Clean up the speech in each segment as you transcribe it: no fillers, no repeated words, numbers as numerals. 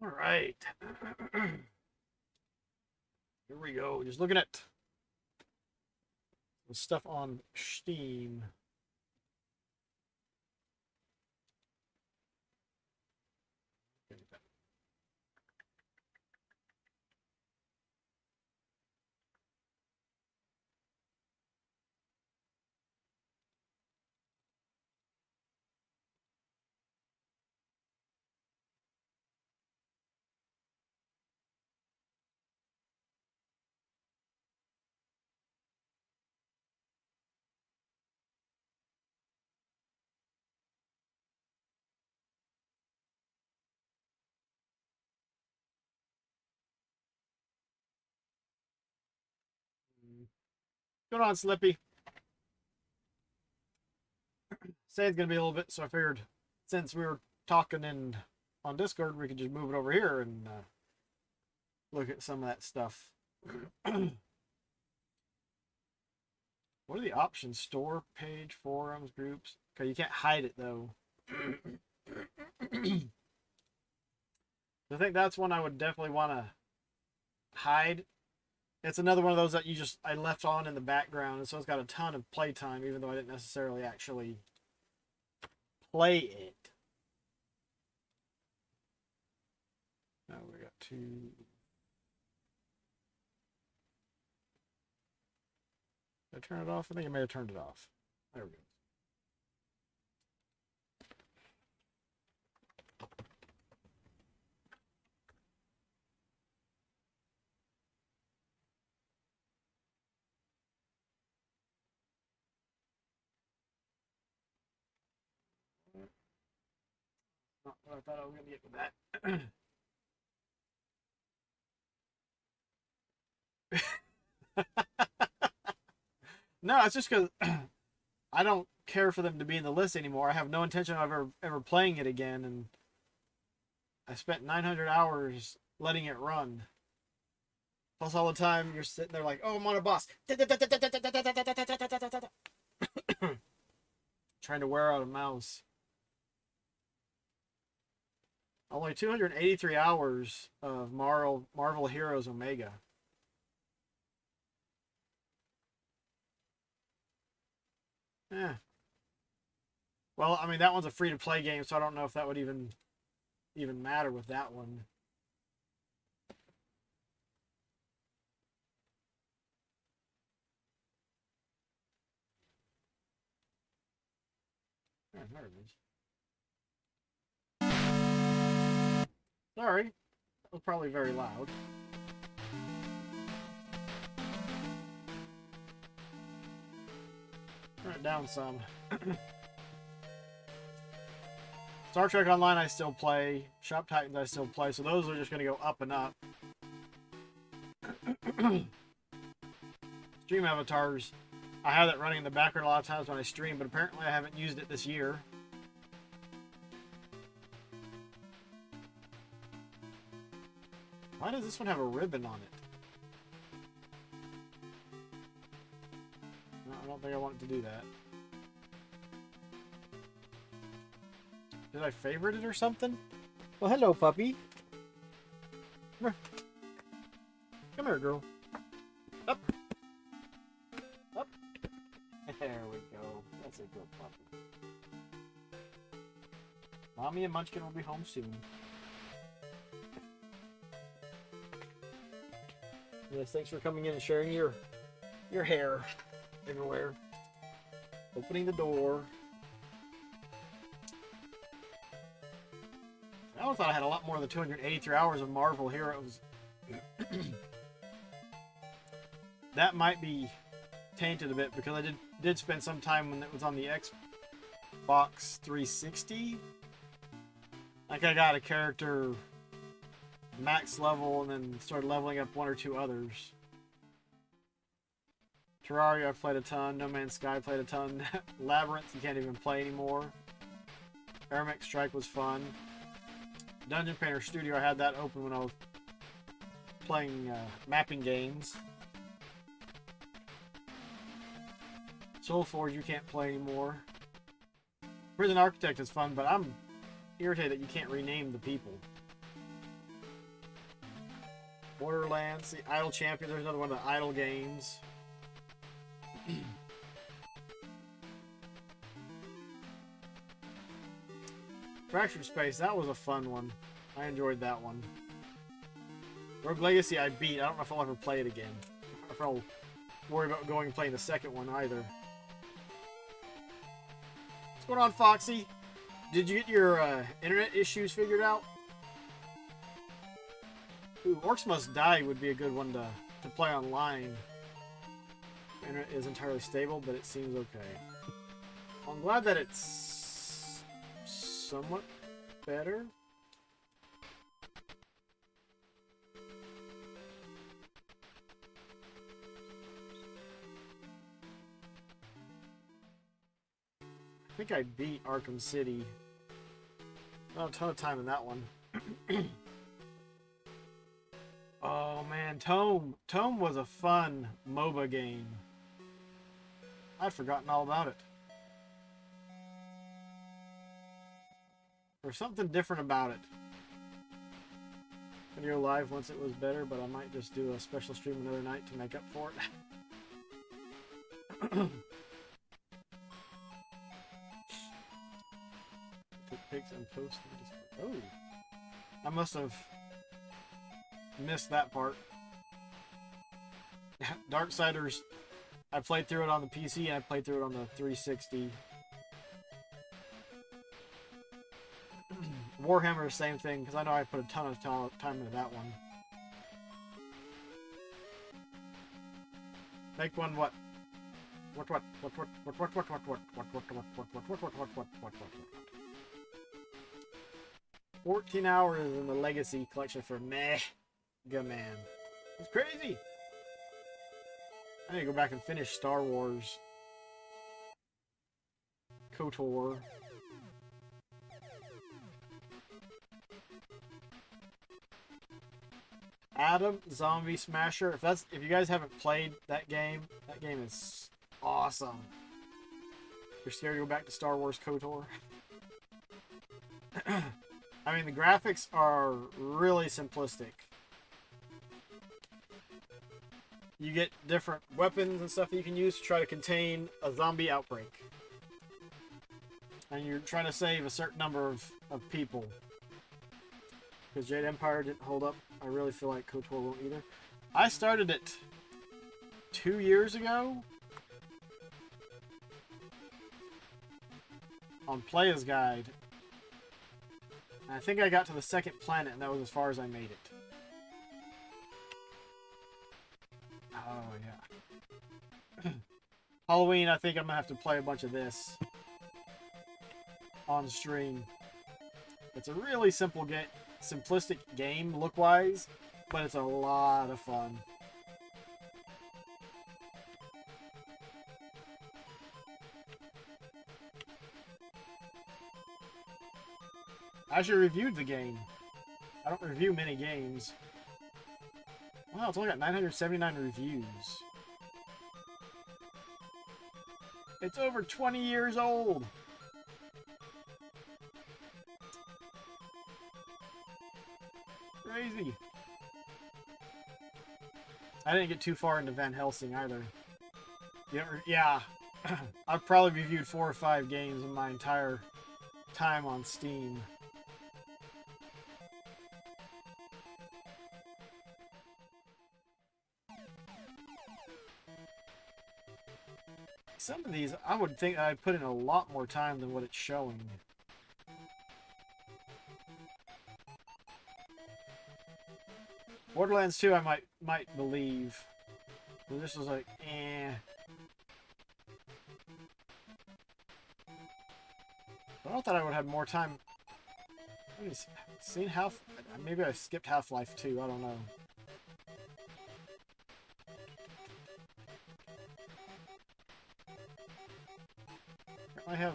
All right. Here we go. Just looking at the stuff on Steam. What's going on, Slippy? Say it's gonna be a little bit, so I figured since we were talking in on Discord, we could just move it over here and look at some of that stuff. What are the options? Store, page, forums, groups. Okay, you can't hide it though. I think that's one I would definitely want to hide. It's another one of those that I left on in the background, and so it's got a ton of playtime, even though I didn't necessarily actually play it. Now we got two. Did I turn it off? I think I may have turned it off. There we go. Not what I thought I was going to get with that. No, it's just because I don't care for them to be in the list anymore. I have no intention of ever playing it again, and I spent 900 hours letting it run. Plus, all the time you're sitting there like, "Oh, I'm on a boss," trying to wear out a mouse. Only 283 hours of Marvel Heroes Omega. Yeah. Well, I mean that one's a free to play game, so I don't know if that would even matter with that one. Oh, there it is. Sorry, that was probably very loud. Turn it down some. Star Trek Online I still play. Shop Titans I still play. So those are just going to go up and up. Stream avatars. I have that running in the background a lot of times when I stream, but apparently I haven't used it this year. Why does this one have a ribbon on it? No, I don't think I want to do that. Did I favorite it or something? Well, hello, puppy. Come here. Come here, girl. Up. Up. There we go. That's a good puppy. Mommy and Munchkin will be home soon. Yes, thanks for coming in and sharing your hair everywhere. Opening the door. I always thought I had a lot more than 283 hours of Marvel Heroes. That might be tainted a bit because I did spend some time when it was on the Xbox 360. Like I got a character max level and then started leveling up one or two others. Terraria I played a ton. No Man's Sky played a ton. Labyrinth you can't even play anymore. Aramec Strike was fun. Dungeon Painter Studio, I had that open when I was playing mapping games. Soulforge you can't play anymore. Prison Architect is fun, but I'm irritated that you can't rename the people. Borderlands, the Idle Champion. There's another one of the Idle games. Fractured Space, that was a fun one. I enjoyed that one. Rogue Legacy I beat. I don't know if I'll ever play it again. I don't know if I'll worry about going and playing the second one either. What's going on, Foxy? Did you get your internet issues figured out? Ooh, Orcs Must Die would be a good one to play online. The internet is entirely stable, but it seems okay. I'm glad that it's somewhat better. I think I beat Arkham City. Not a ton of time in that one. Oh man, Tome. Tome was a fun MOBA game. I'd forgotten all about it. There's something different about it. Video live once it was better, but I might just do a special stream another night to make up for it. Took pics and posted. Oh, I must have missed that part. Darksiders, I played through it on the PC and I played through it on the 360. Warhammer, same thing, because I know I put a ton of time into that one. Make one what? What? 14 hours in the Legacy collection for Mega Man. It's crazy! I need to go back and finish Star Wars KOTOR. Adam Zombie Smasher. If you guys haven't played that game is awesome. You're scared to go back to Star Wars KOTOR? I mean, the graphics are really simplistic. You get different weapons and stuff that you can use to try to contain a zombie outbreak. And you're trying to save a certain number of people. Because Jade Empire didn't hold up. I really feel like KOTOR won't either. I started it 2 years ago on Player's Guide. And I think I got to the second planet and that was as far as I made it. Oh, yeah. Halloween, I think I'm going to have to play a bunch of this on stream. It's a really simple game. Simplistic game look-wise, but it's a lot of fun. I actually reviewed the game. I don't review many games. Wow, it's only got 979 reviews. It's over 20 years old! Crazy. I didn't get too far into Van Helsing either. Yeah. I've probably reviewed 4 or 5 games in my entire time on Steam. Some of these, I would think I'd put in a lot more time than what it's showing. Borderlands 2 I might believe. But this was like, eh. I thought I would have more time. I've seen maybe I skipped Half-Life 2, I don't know. I have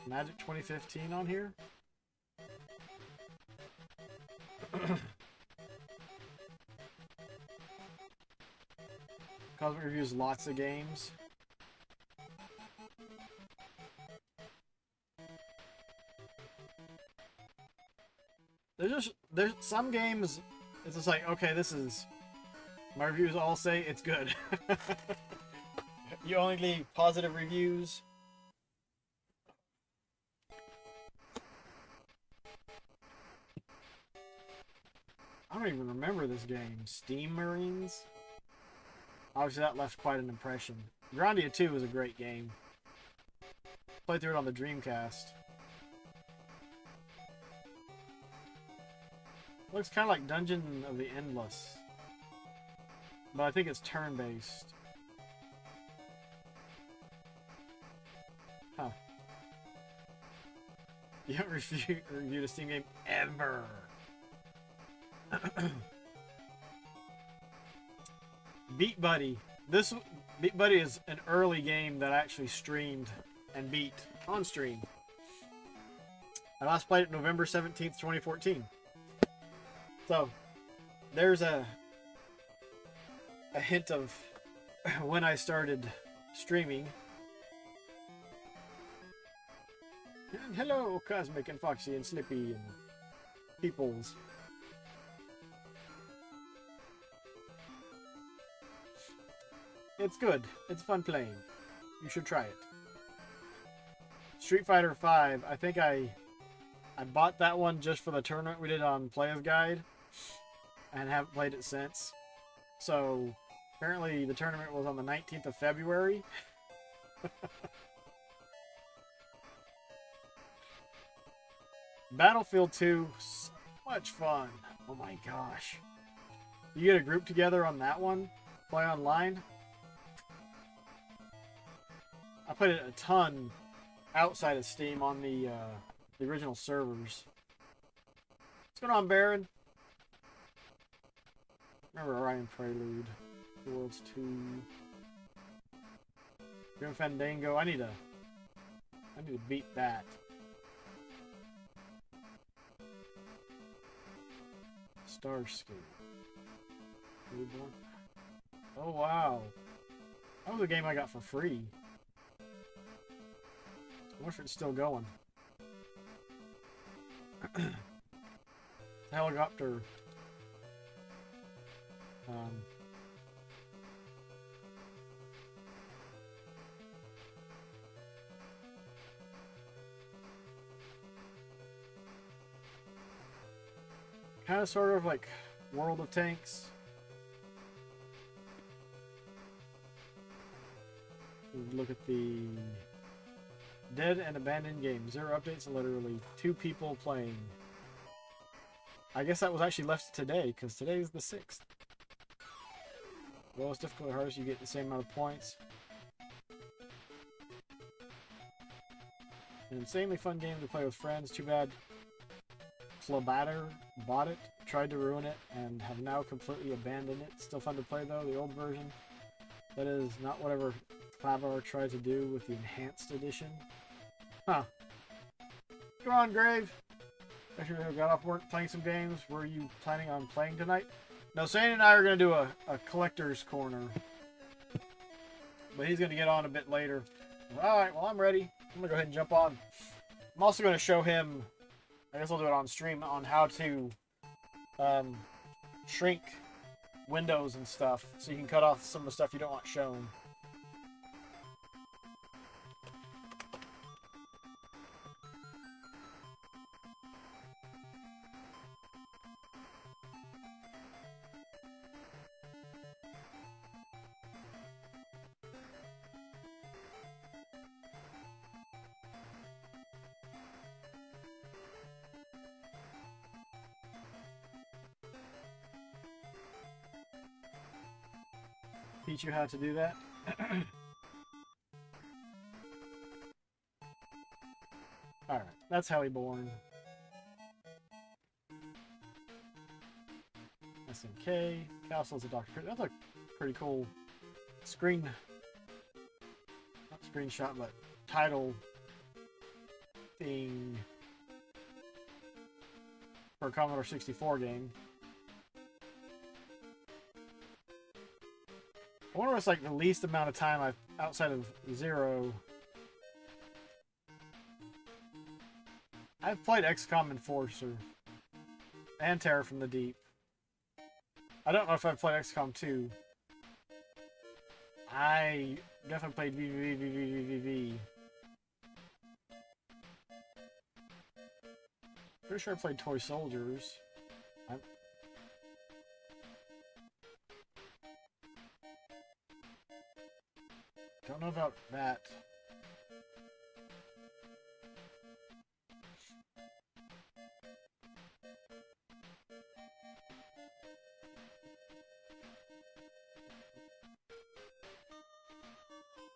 Magic 2015 on here. Cosmic reviews lots of games. There's some games It's just like, okay, this is... My reviews all say it's good. You only leave positive reviews. I don't even remember this game. Steam Marines? Obviously that left quite an impression. Grandia 2 was a great game. Played through it on the Dreamcast. Looks kind of like Dungeon of the Endless. But I think it's turn-based. Huh. You haven't reviewed a Steam game ever. Beat Buddy. Beat Buddy is an early game that I actually streamed and beat on stream. I last played it November 17th, 2014. So, there's a hint of when I started streaming. And hello, Cosmic and Foxy and Slippy and Peoples. It's good. It's fun playing. You should try it. Street Fighter V. I think I bought that one just for the tournament we did on Player's Guide. And haven't played it since. So, apparently the tournament was on the 19th of February. Battlefield 2, so much fun. Oh my gosh. You get a group together on that one, play online. I played it a ton outside of Steam on the original servers. What's going on, Baron? Remember Orion Prelude, Worlds 2, Grim Fandango. I need to beat that. Starscape. Reborn. Oh wow, that was a game I got for free. I wonder if it's still going. Helicopter. Kind of sort of like World of Tanks. Look at the Dead and Abandoned Game. 0 updates and literally 2 people playing. I guess that was actually left today, because today is the 6th. Lowest difficulty, hardest, you get the same amount of points. An insanely fun game to play with friends. Too bad Clubatter bought it, tried to ruin it, and have now completely abandoned it. Still fun to play though, the old version. That is not whatever Clabauer tried to do with the enhanced edition. Huh. Come on, Grave. After you got off work playing some games, were you planning on playing tonight? No, Sayian and I are going to do a collector's corner. But he's going to get on a bit later. Alright, well I'm ready. I'm going to go ahead and jump on. I'm also going to show him, I guess I'll do it on stream, on how to shrink windows and stuff. So you can cut off some of the stuff you don't want shown. Teach you how to do that. Alright, that's how he born. SNK, Castle's a Doctor. That's a pretty cool screen, not screenshot, but title thing for a Commodore 64 game. I wonder if it's like the least amount of time I've, outside of 0. I've played XCOM Enforcer and Terror from the Deep. I don't know if I've played XCOM 2. I definitely played VVVVVVV. Pretty sure I played Toy Soldiers. Don't know about that.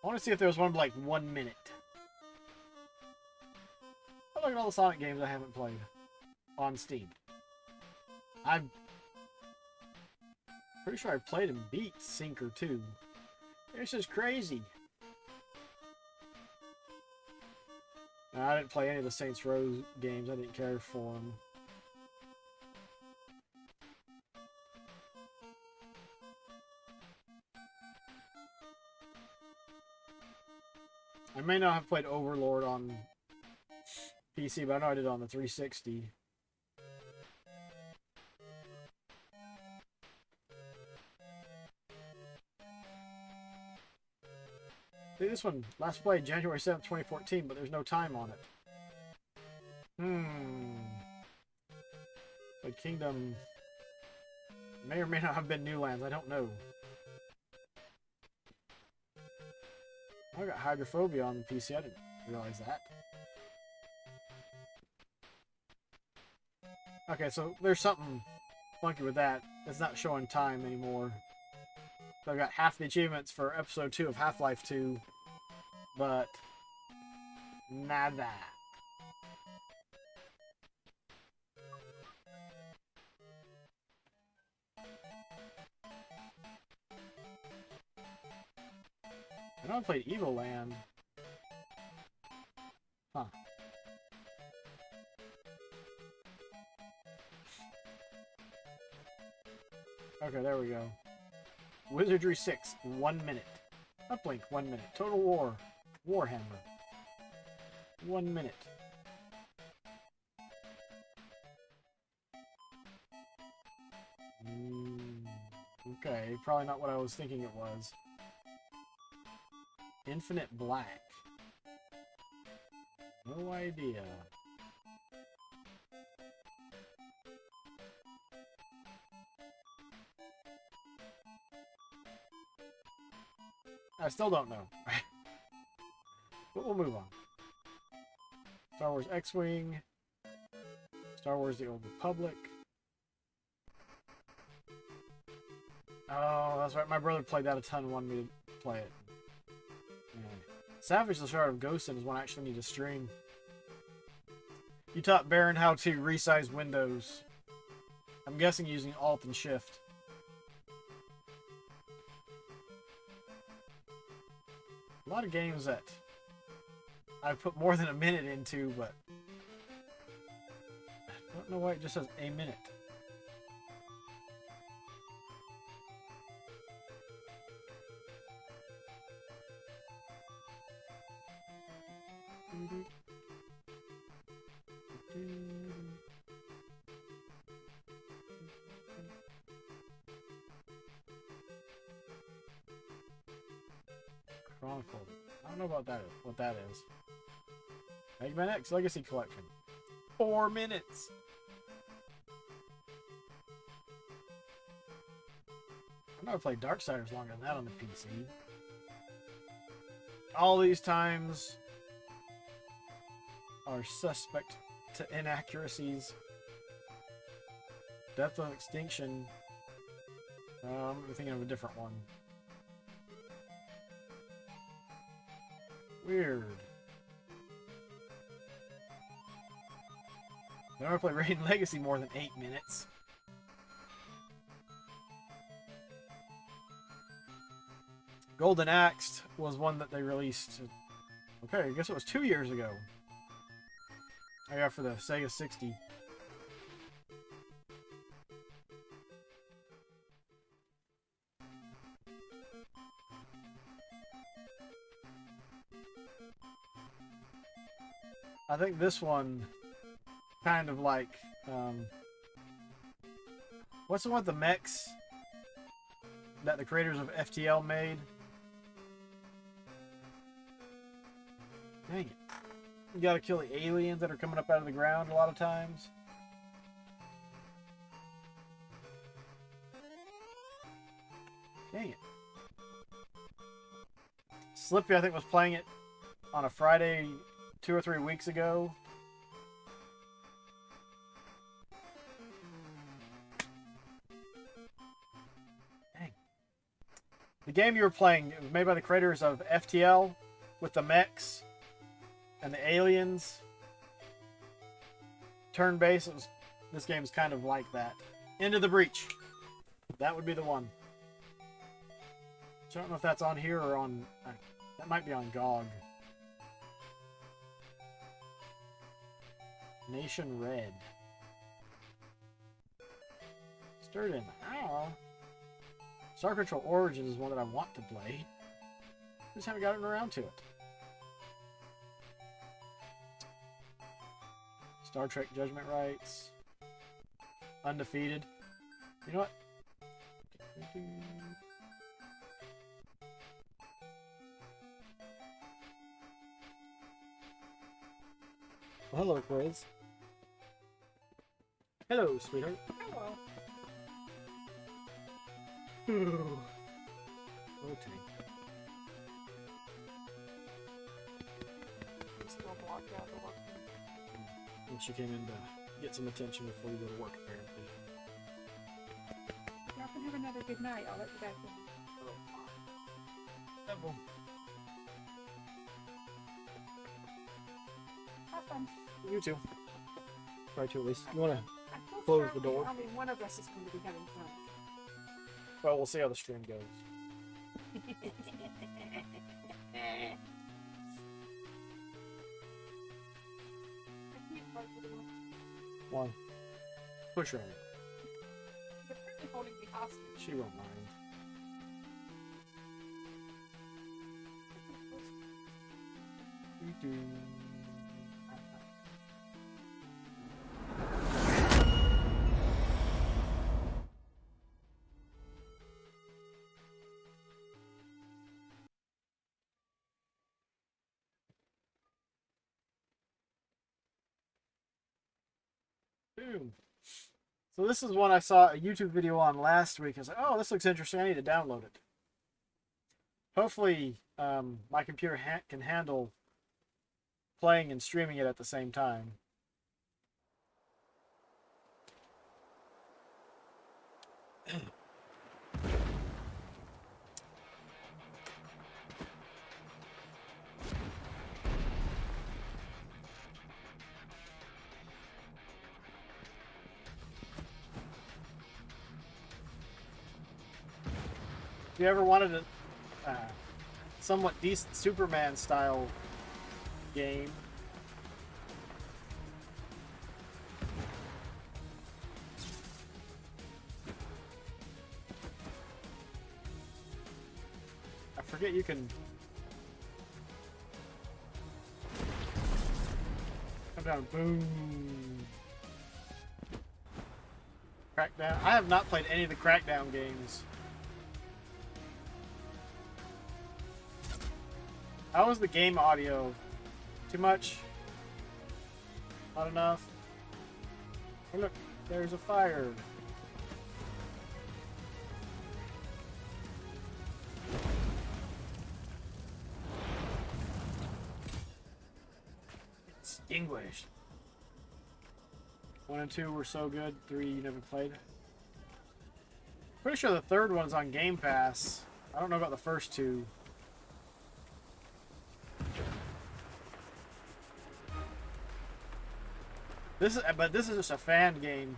I want to see if there was one like 1 minute. Oh, look at all the Sonic games I haven't played on Steam. I'm pretty sure I played and beat Sinker 2. This is crazy. No, I didn't play any of the Saints Row games. I didn't care for them. I may not have played Overlord on PC, but I know I did on the 360. See, this one last played January 7th, 2014, but there's no time on it. But Kingdom may or may not have been Newlands, I don't know. I got hydrophobia on the PC, I didn't realize that. Okay, so there's something funky with that. It's not showing time anymore. So I've got half the achievements for episode 2 of Half-Life 2, but nada. I know I played Evil Land. Huh. Okay, there we go. Wizardry 6, 1 minute. Uplink, 1 minute. Total War, Warhammer, 1 minute. Okay, probably not what I was thinking it was. Infinite Black. No idea. I still don't know. But we'll move on. Star Wars X-Wing. Star Wars The Old Republic. Oh, that's right. My brother played that a ton and wanted me to play it. Yeah. Savage the Shard of Ghostin is one I actually need to stream. You taught Baron how to resize windows. I'm guessing using Alt and Shift. A lot of games that I put more than a minute into, but I don't know why it just says a minute. Chronicle. I don't know about that. What that is. Mega Man X Legacy Collection. 4 minutes. I know I played Darksiders longer than that on the PC. All these times are suspect to inaccuracies. Depth of Extinction. I'm thinking of a different one. Weird. I never played Raiden Legacy more than 8 minutes. Golden Axe was one that they released. Okay, I guess it was 2 years ago. I got for the Sega 60. I think this one kind of like what's the one with the mechs that the creators of FTL made. Dang it. You gotta kill the aliens that are coming up out of the ground a lot of times. Dang it. Slippy, I think, was playing it on a Friday 2 or 3 weeks ago. Dang. The game you were playing, it was made by the creators of FTL with the mechs and the aliens. Turn-based. This game is kind of like that. Into the Breach. That would be the one. I don't know if that's on here or on... that might be on GOG. Nation Red. Stirred in. Oh. Star Control Origins is one that I want to play. Just haven't gotten around to it. Star Trek Judgment Rights. Undefeated. You know what? Well, hello, Quiz. Hello, sweetheart. Hello. Okay. Still blocked out the work. And she came in to get some attention before you go to work, apparently. Y'all can have another good night. I'll let you back in. Double. Have fun. You too. Try to at least. You want to? I'm so Close sorry. the door. I mean, one of us is going to be having fun. Well, we'll see how the stream goes. One. Push her on it. They're apparently holding me hostage. She won't mind. Do-do. Boom. So this is one I saw a YouTube video on last week. I was like, oh, this looks interesting. I need to download it. Hopefully, my computer can handle playing and streaming it at the same time. If you ever wanted a somewhat decent Superman style game, I forget you can come down, boom, Crackdown. I have not played any of the Crackdown games. How was the game audio? Too much? Not enough? Oh look, there's a fire. Extinguished. 1 and 2 were so good. 3 you never played. Pretty sure the third one's on Game Pass. I don't know about the first 2. This is just a fan game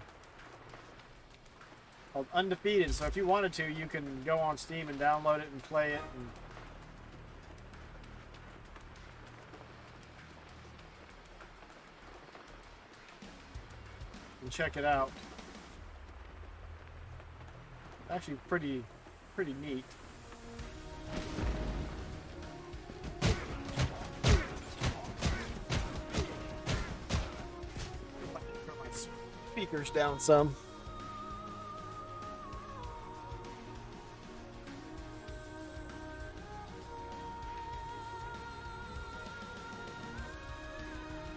called Undefeated. So if you wanted to, you can go on Steam and download it and play it. And check it out. Actually, pretty neat. Speakers down some.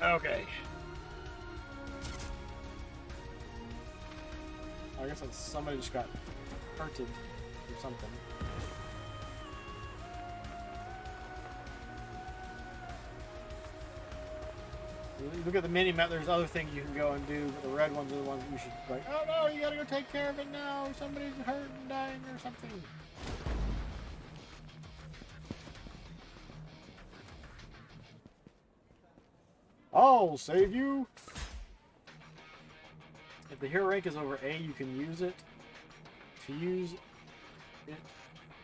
Okay. I guess somebody just got hurted or something. Look at the mini map. There's other things you can go and do, but the red ones are the ones that you should like. Oh no, you gotta go take care of it now. Somebody's hurt and dying or something. I'll save you. If the hero rank is over A, you can use it. To use it,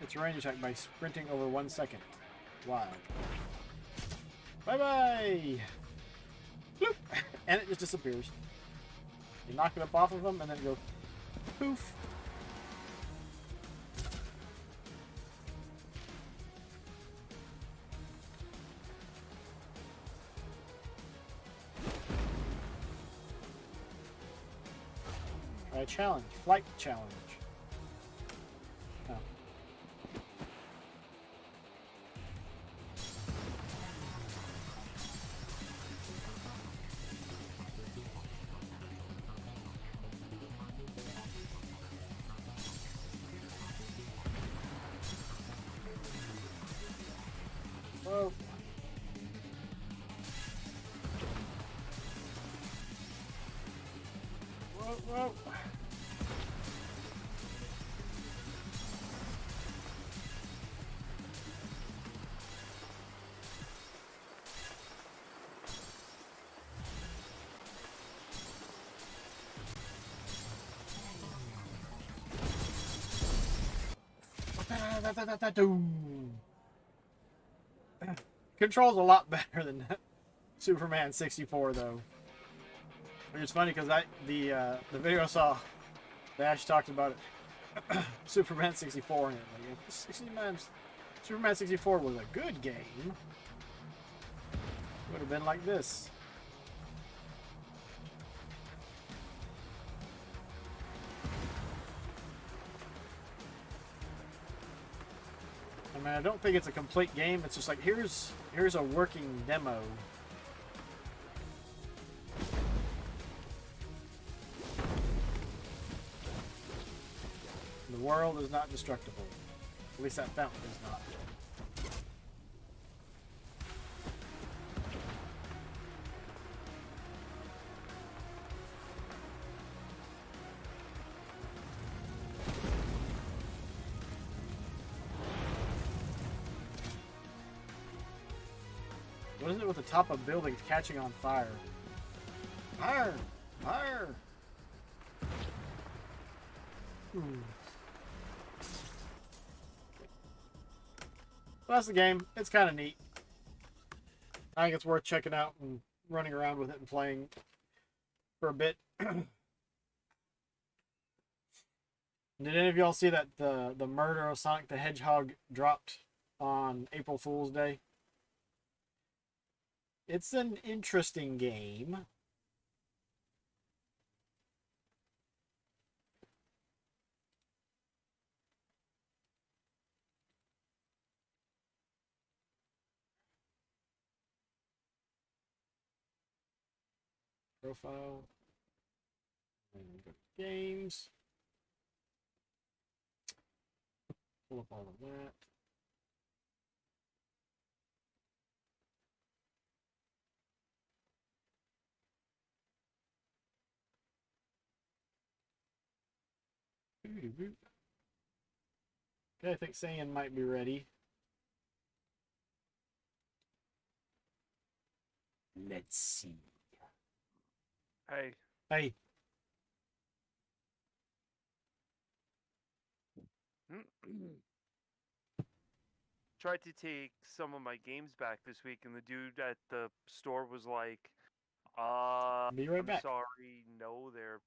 its range attack by sprinting over 1 second. Wow. Bye bye. Bloop. And it just disappears. You knock it up off of them, and then it goes poof. Try a challenge. Flight challenge. Oh. Whoa. Whoa, whoa. Controls a lot better than Superman 64 though. Which is funny because the video I saw, they actually talked about it. Superman 64 and it. Like, if Superman 64 was a good game, it would have been like this. I mean, I don't think it's a complete game. It's just like here's a working demo. The world is not destructible. At least that fountain is not. What is it with the top of buildings catching on fire? Fire! Fire! Well, that's the game. It's kind of neat. I think it's worth checking out and running around with it and playing for a bit. Did any of y'all see that the murder of Sonic the Hedgehog dropped on April Fool's Day? It's an interesting game. Profile. And go to games. Pull up all of that. Okay, I think Sayian might be ready. Let's see. Hey. Hey. Tried to take some of my games back this week, and the dude at the store was like, Be right I'm back. sorry, no, they're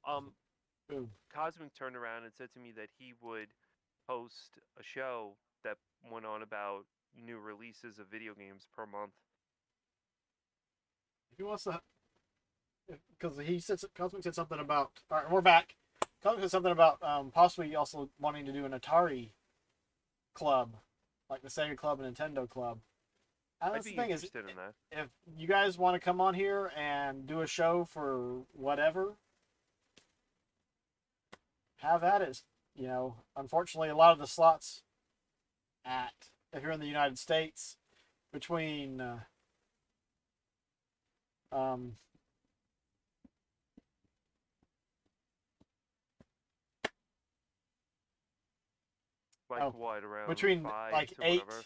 Boom. Cosmic turned around and said to me that he would host a show that went on about new releases of video games per month. If he wants to, because Cosmic said something about. All right, we're back. Cosmic said something about possibly also wanting to do an Atari club, like the Sega Club and Nintendo Club. And I'd that's be the thing is, interested in that. if you guys want to come on here and do a show for whatever, have at it. You know, unfortunately, a lot of the slots if you're in the United States, between um, Like oh, what, around between 5 like to whatever?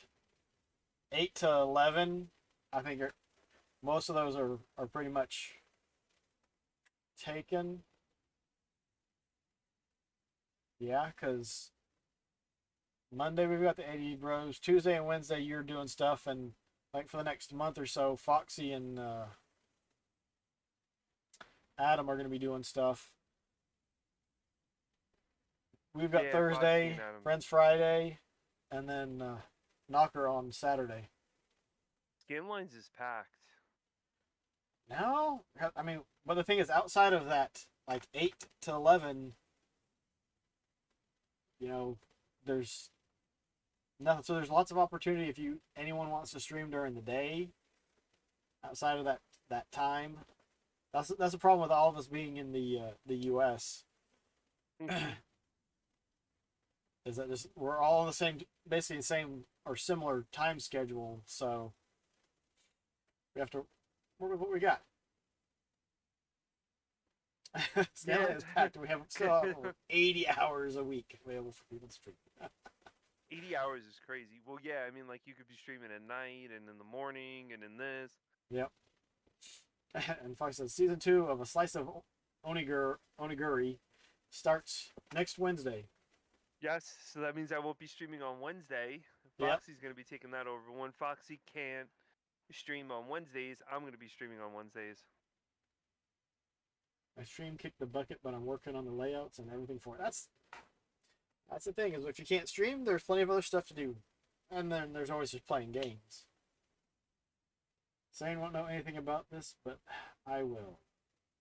8 to 11, I think most of those are pretty much taken. Yeah, because Monday we've got the 80 Bros. Tuesday and Wednesday you're doing stuff, and like for the next month or so, Foxy and Adam are going to be doing stuff. We've got Yeah, Foxy Thursday, and Adam. Friends Friday, and then Knocker on Saturday. Game Lines is packed. No, I mean, but the thing is, outside of that, like 8 to 11, you know, there's nothing. So there's lots of opportunity if anyone wants to stream during the day. Outside of that time, that's the problem with all of us being in the U.S. is that we're all on the same, basically the same or similar time schedule. So we have to work with what we got. Stanley is packed. We have still 80 hours a week available for people to stream. 80 hours is crazy. Well, yeah, I mean, like, you could be streaming at night and in the morning and in this. Yep. And Fox says season 2 of A Slice of Onigiri starts next Wednesday. Yes, so that means I won't be streaming on Wednesday. Yep. Foxy's going to be taking that over. When Foxy can't stream on Wednesdays, I'm going to be streaming on Wednesdays. My stream kicked the bucket, but I'm working on the layouts and everything for it. That's the thing, is if you can't stream, there's plenty of other stuff to do. And then there's always just playing games. Sayian won't know anything about this, but I will.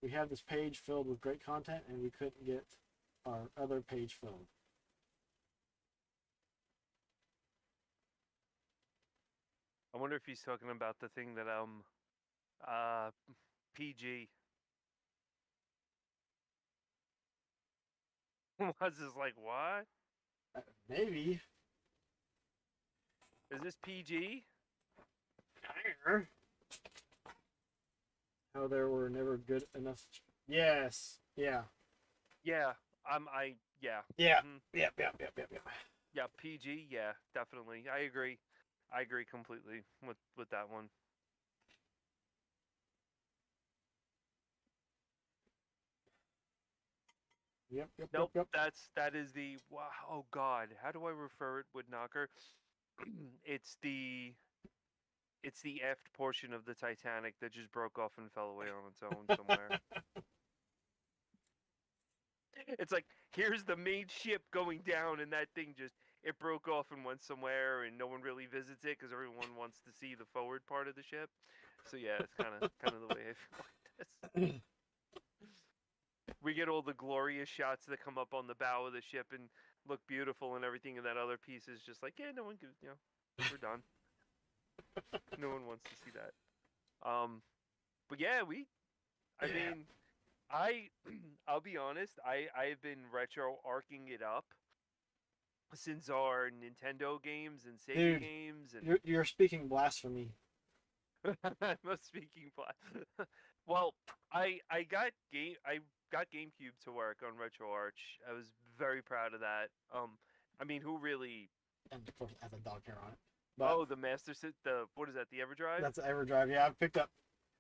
We have this page filled with great content, and we couldn't get our other page filled. I wonder if he's talking about the thing that PG. Was just like, what? Maybe. Is this PG? How there were never good enough. Yes. Yeah. Yeah. Yeah. Yeah. Mhm. Yep. Yeah, PG. Yeah, definitely. I agree. I agree completely with that one. Yep. Nope. That is the wow. Oh God, how do I refer it with Knocker? it's the aft portion of the Titanic that just broke off and fell away on its own somewhere. It's like, here's the main ship going down, and that thing it broke off and went somewhere, and no one really visits it because everyone wants to see the forward part of the ship. So yeah, it's kind of the way I feel like this. We get all the glorious shots that come up on the bow of the ship and look beautiful and everything, and that other piece is just like, yeah, no one gives, we're done. No one wants to see that. But yeah, I mean, I'll be honest, I've been retro arcing it up since our Nintendo games and Sega games, and you're speaking blasphemy. I'm speaking well, I got GameCube to work on RetroArch. I was very proud of that. I mean, who really? And of course, it has a dog hair on it. But the Master System. What is that? The EverDrive. that's the EverDrive. Yeah, I picked up,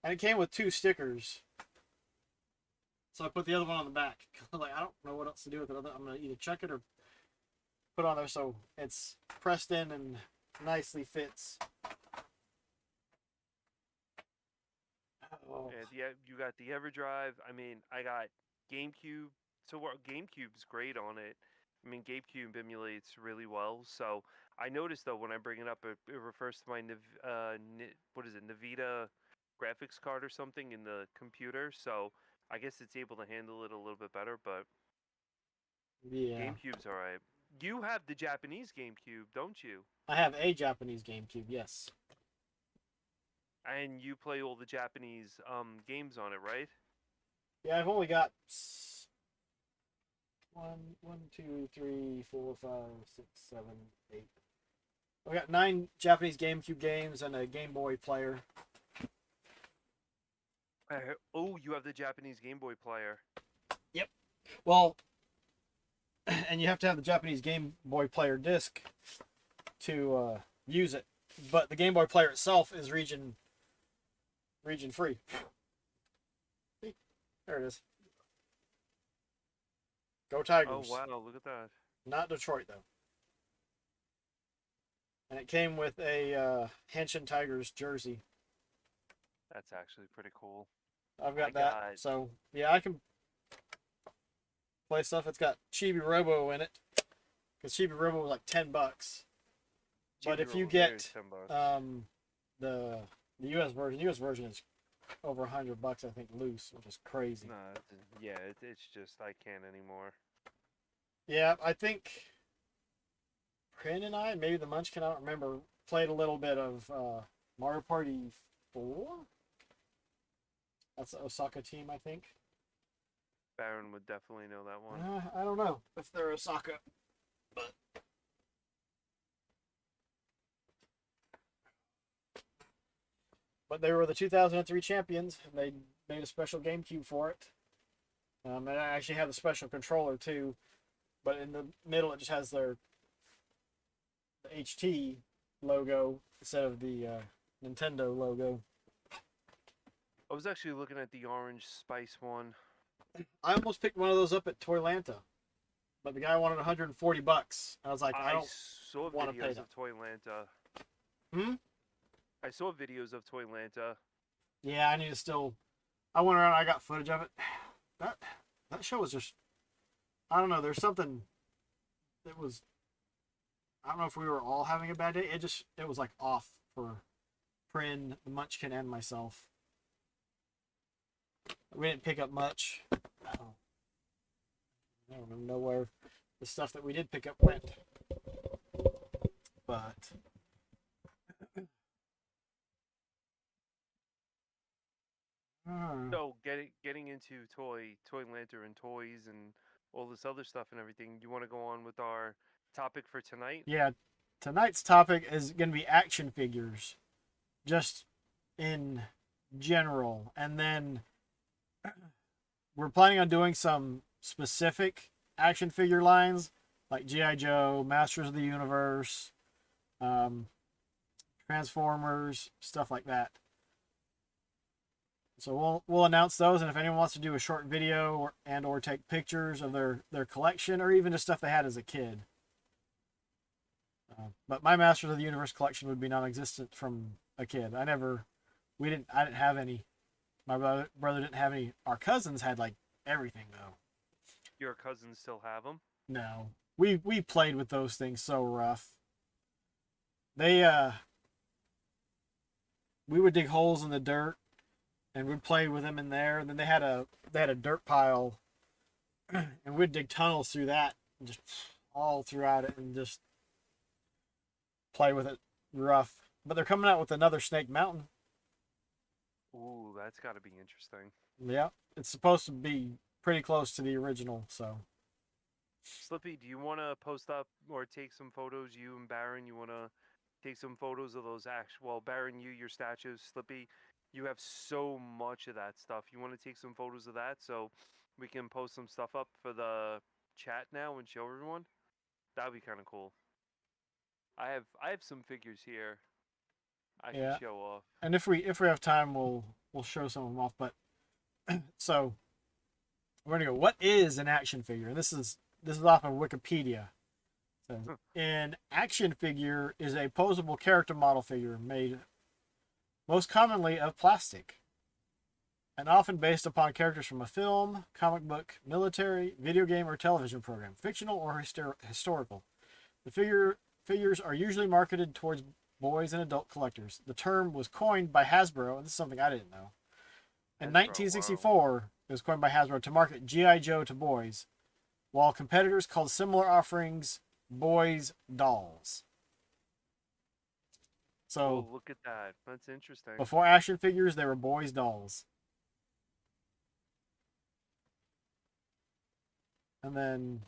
and it came with 2 stickers. So I put the other one on the back. Like, I don't know what else to do with it. I'm gonna either check it or put it on there so it's pressed in and nicely fits. Oh. Yeah, you got the EverDrive. I mean, I got GameCube. So GameCube's great on it. I mean, GameCube emulates really well. So I noticed though when I bring it up, it refers to my what is it, Nvidia graphics card or something in the computer. So I guess it's able to handle it a little bit better. But Yeah. GameCube's all right. You have the Japanese GameCube, don't you? I have a Japanese GameCube, yes. And you play all the Japanese games on it, right? Yeah, I've only got one, two, three, four, five, six, seven, eight. I've got 9 Japanese GameCube games and a Game Boy player. Oh, you have the Japanese Game Boy player. Yep. Well, and you have to have the Japanese Game Boy player disc to use it. But the Game Boy player itself is region free. See? There it is. Go Tigers. Oh wow, look at that. Not Detroit though. And it came with a Hanshin Tigers jersey. That's actually pretty cool. I've got I that. got- So yeah, I can play stuff. It's got Chibi Robo in it. Because Chibi Robo was like $10. But if you Chibi-Robo, get there's $10. the US version is over $100, I think, loose, which is crazy. Nah, yeah, it's just I can't anymore. Yeah, I think Prin and I, maybe the Munchkin, I don't remember, played a little bit of Mario Party 4. That's the Osaka team, I think. Baron would definitely know that one. I don't know if they're Osaka, but they were the 2003 champions, and they made a special GameCube for it. And I actually have a special controller too, but in the middle it just has the HT logo instead of the Nintendo logo. I was actually looking at the orange spice one. I almost picked one of those up at Toylanta, but the guy wanted $140. I was like, I don't saw wanna pay videos that. of Toylanta. Hmm? I saw videos of Toylanta. Yeah, I need to still. I went around. I got footage of it. That show was just. I don't know. There's something. It was. I don't know if we were all having a bad day. It was like off for Prin, the Munchkin, and myself. We didn't pick up much. I don't even know where the stuff that we did pick up went. But. So getting into Toylanta and toys and all this other stuff and everything. You want to go on with our topic for tonight? Yeah, tonight's topic is going to be action figures, just in general. And then we're planning on doing some specific action figure lines, like G.I. Joe, Masters of the Universe, Transformers, stuff like that. So we'll announce those, and if anyone wants to do a short video or take pictures of their collection, or even just stuff they had as a kid. But my Masters of the Universe collection would be non-existent from a kid. I didn't have any. My brother didn't have any. Our cousins had like everything though. Your cousins still have them? No, we played with those things so rough. They we would dig holes in the dirt, and we'd play with them in there. And then they had a dirt pile, and we'd dig tunnels through that, and just all throughout it, and just play with it rough. But they're coming out with another Snake Mountain. Ooh, that's got to be interesting. Yeah, it's supposed to be pretty close to the original. So Slippy, do you want to post up or take some photos? You and Baron, you want to take some photos of those actual? Well, Baron, your statues. Slippy, you have so much of that stuff. You want to take some photos of that so we can post some stuff up for the chat now and show everyone? That'd be kind of cool. I have some figures here I Yeah. can show off. and if we have time, we'll show some of them off. But so we're gonna go. What is an action figure? And this is off of Wikipedia. It says, an action figure is a posable character model figure made most commonly of plastic. and often based upon characters from a film, comic book, military, video game, or television program, fictional or historical. The figures are usually marketed towards boys and adult collectors. The term was coined by Hasbro, and this is something I didn't know. In Hasbro, 1964, it was coined by Hasbro to market G.I. Joe to boys, while competitors called similar offerings boys' dolls. So, Oh, look at that. That's interesting. before action figures, they were boys' dolls. And then,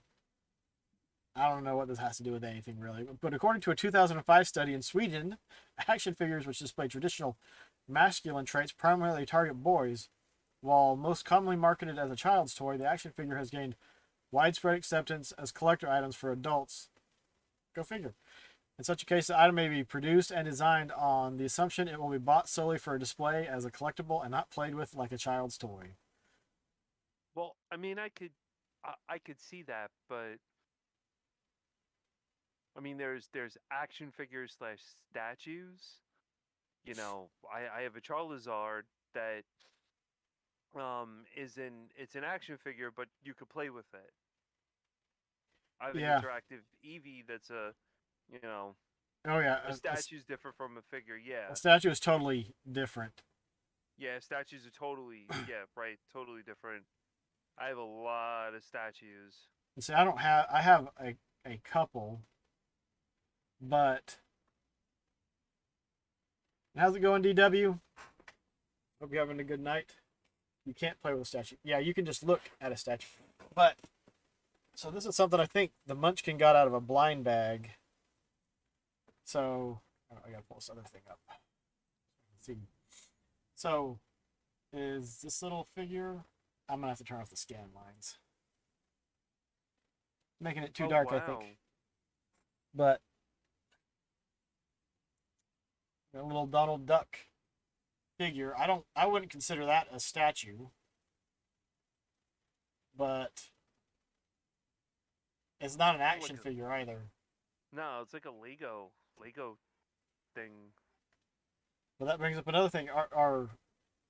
I don't know what this has to do with anything really, but according to a 2005 study in Sweden, action figures which display traditional masculine traits primarily target boys. While most commonly marketed as a child's toy, the action figure has gained widespread acceptance as collector items for adults. Go figure. In such a case, the item may be produced and designed on the assumption it will be bought solely for a display as a collectible and not played with like a child's toy. Well, I mean, I could see that, but I mean, there's action figures slash statues. You know, I have a Charizard that it's an action figure, but you could play with it. I have an Yeah. interactive Eevee that's a, you know, Oh yeah. a statue's different from a figure. Yeah, A statue is totally different. yeah, statues are totally yeah, right, totally different. I have a lot of statues. And see, I don't have. I have a couple, but how's it going, DW? Hope you're having a good night. You can't play with a statue. Yeah, you can just look at a statue. But so this is something I think the Munchkin got out of a blind bag. So I gotta pull this other thing up. Let's see. So is this little figure? I'm gonna have to turn off the scan lines. Making it too Oh, dark, I wow. think. But a little Donald Duck figure. I wouldn't consider that a statue. But it's not an action Like figure either. no, it's like a Lego thing. But that brings up another thing. Are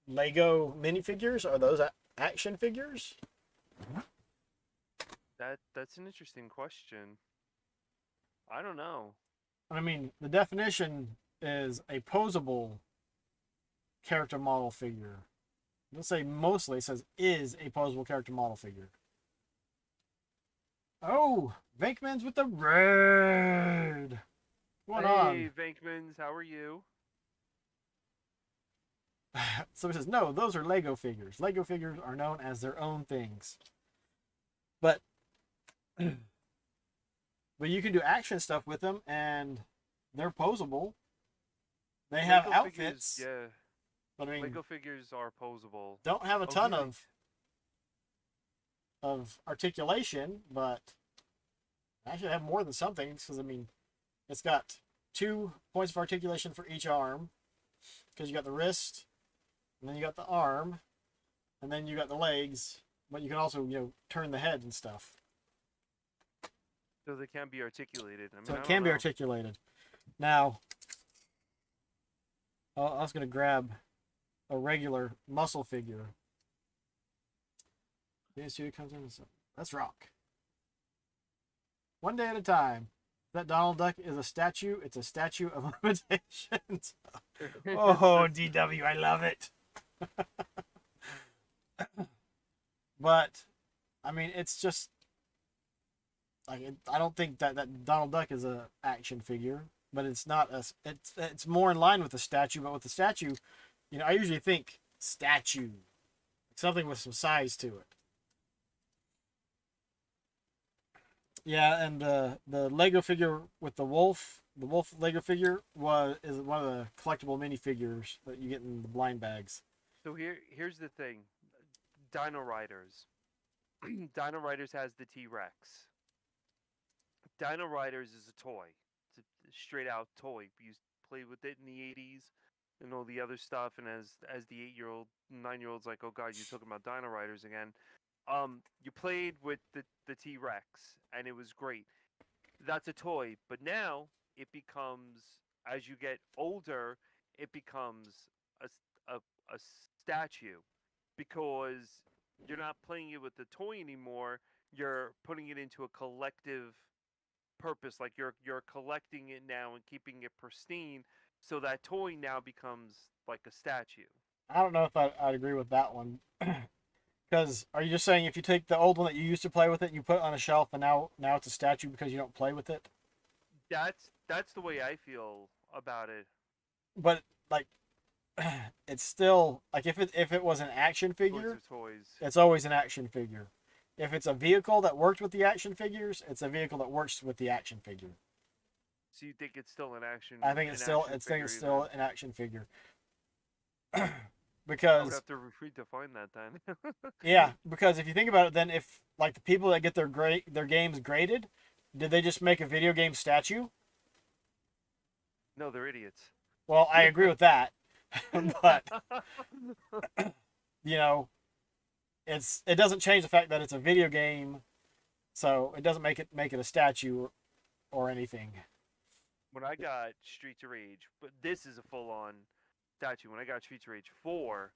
Lego minifigures, are those action figures? That's an interesting question. I don't know. I mean, the definition is a posable character model figure. Let's say mostly it says is a posable character model figure. Oh, Venkman's with the red. What's going on? Hey, Venkmans, how are you? So it says, no, those are Lego figures. Lego figures are known as their own things. But you can do action stuff with them, and they're posable. They have Lego outfits. Figures, yeah, But I mean, Lego figures are posable. don't have a Oh, ton really? of articulation, but actually have more than some things because I mean, it's got 2 points of articulation for each arm because you got the wrist, and then you got the arm, and then you got the legs. But you can also turn the head and stuff. So they can be articulated. I mean, So I it don't can be know. articulated. Now, I was going to grab a regular muscle figure. Let's rock. One day at a time. That Donald Duck is a statue. It's a statue of limitations. Oh, DW, I love it. But, I mean, it's just like I don't think that Donald Duck is a action figure, but it's not a. It's more in line with the statue. But with the statue, I usually think statue, something with some size to it. Yeah, and the Lego figure with the wolf Lego figure is one of the collectible minifigures that you get in the blind bags. So here's the thing. Dino Riders. Dino Riders has the T-Rex. Dino Riders is a toy. It's a straight out toy. We used to play with it in the 80s and all the other stuff, and as the 8-year-old, 9-year-old's like, "Oh god, you're talking about Dino Riders again." You played with the T-Rex and it was great. That's a toy, but now it becomes, as you get older, it becomes a a statue because you're not playing it with the toy anymore. You're putting it into a collective purpose. Like you're collecting it now and keeping it pristine, so that toy now becomes like a statue. I don't know if I'd agree with that one. Because are you just saying if you take the old one that you used to play with it and you put it on a shelf and now it's a statue because you don't play with it? That's the way I feel about it. But like, it's still like if it was an action Toys figure, are toys. it's always an action figure. If it's a vehicle that worked with the action figures, it's a vehicle that works with the action figure. So you think it's still an action? I think it's an still action it's think figure it's still even? an action figure. I would Because have to redefine that then. yeah, because if you think about it, then if like the people that get their games graded, did they just make a video game statue? No, they're idiots. Well, I agree with that, but you know, it doesn't change the fact that it's a video game, so it doesn't make it a statue or anything. When I got Streets of Rage, but this is a full-on statue. When I got Streets of Rage 4,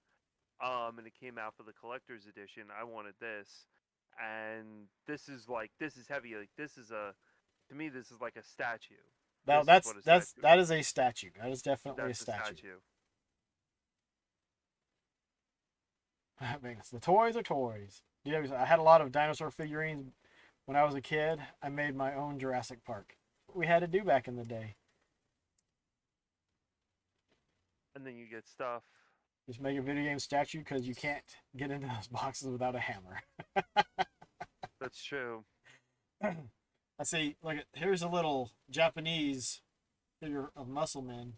and it came out for the collector's edition, I wanted this, and this is heavy. Like this is to me, this is like a statue. Now This is what a statue that is a statue. That is definitely a That's a statue. statue. I mean, the toys are toys. I had a lot of dinosaur figurines when I was a kid. I made my own Jurassic Park. We had to do back in the day. And then you get stuff. Just make a video game statue because you can't get into those boxes without a hammer. That's true. Let's see. Look, here's a little Japanese figure of Muscle Man,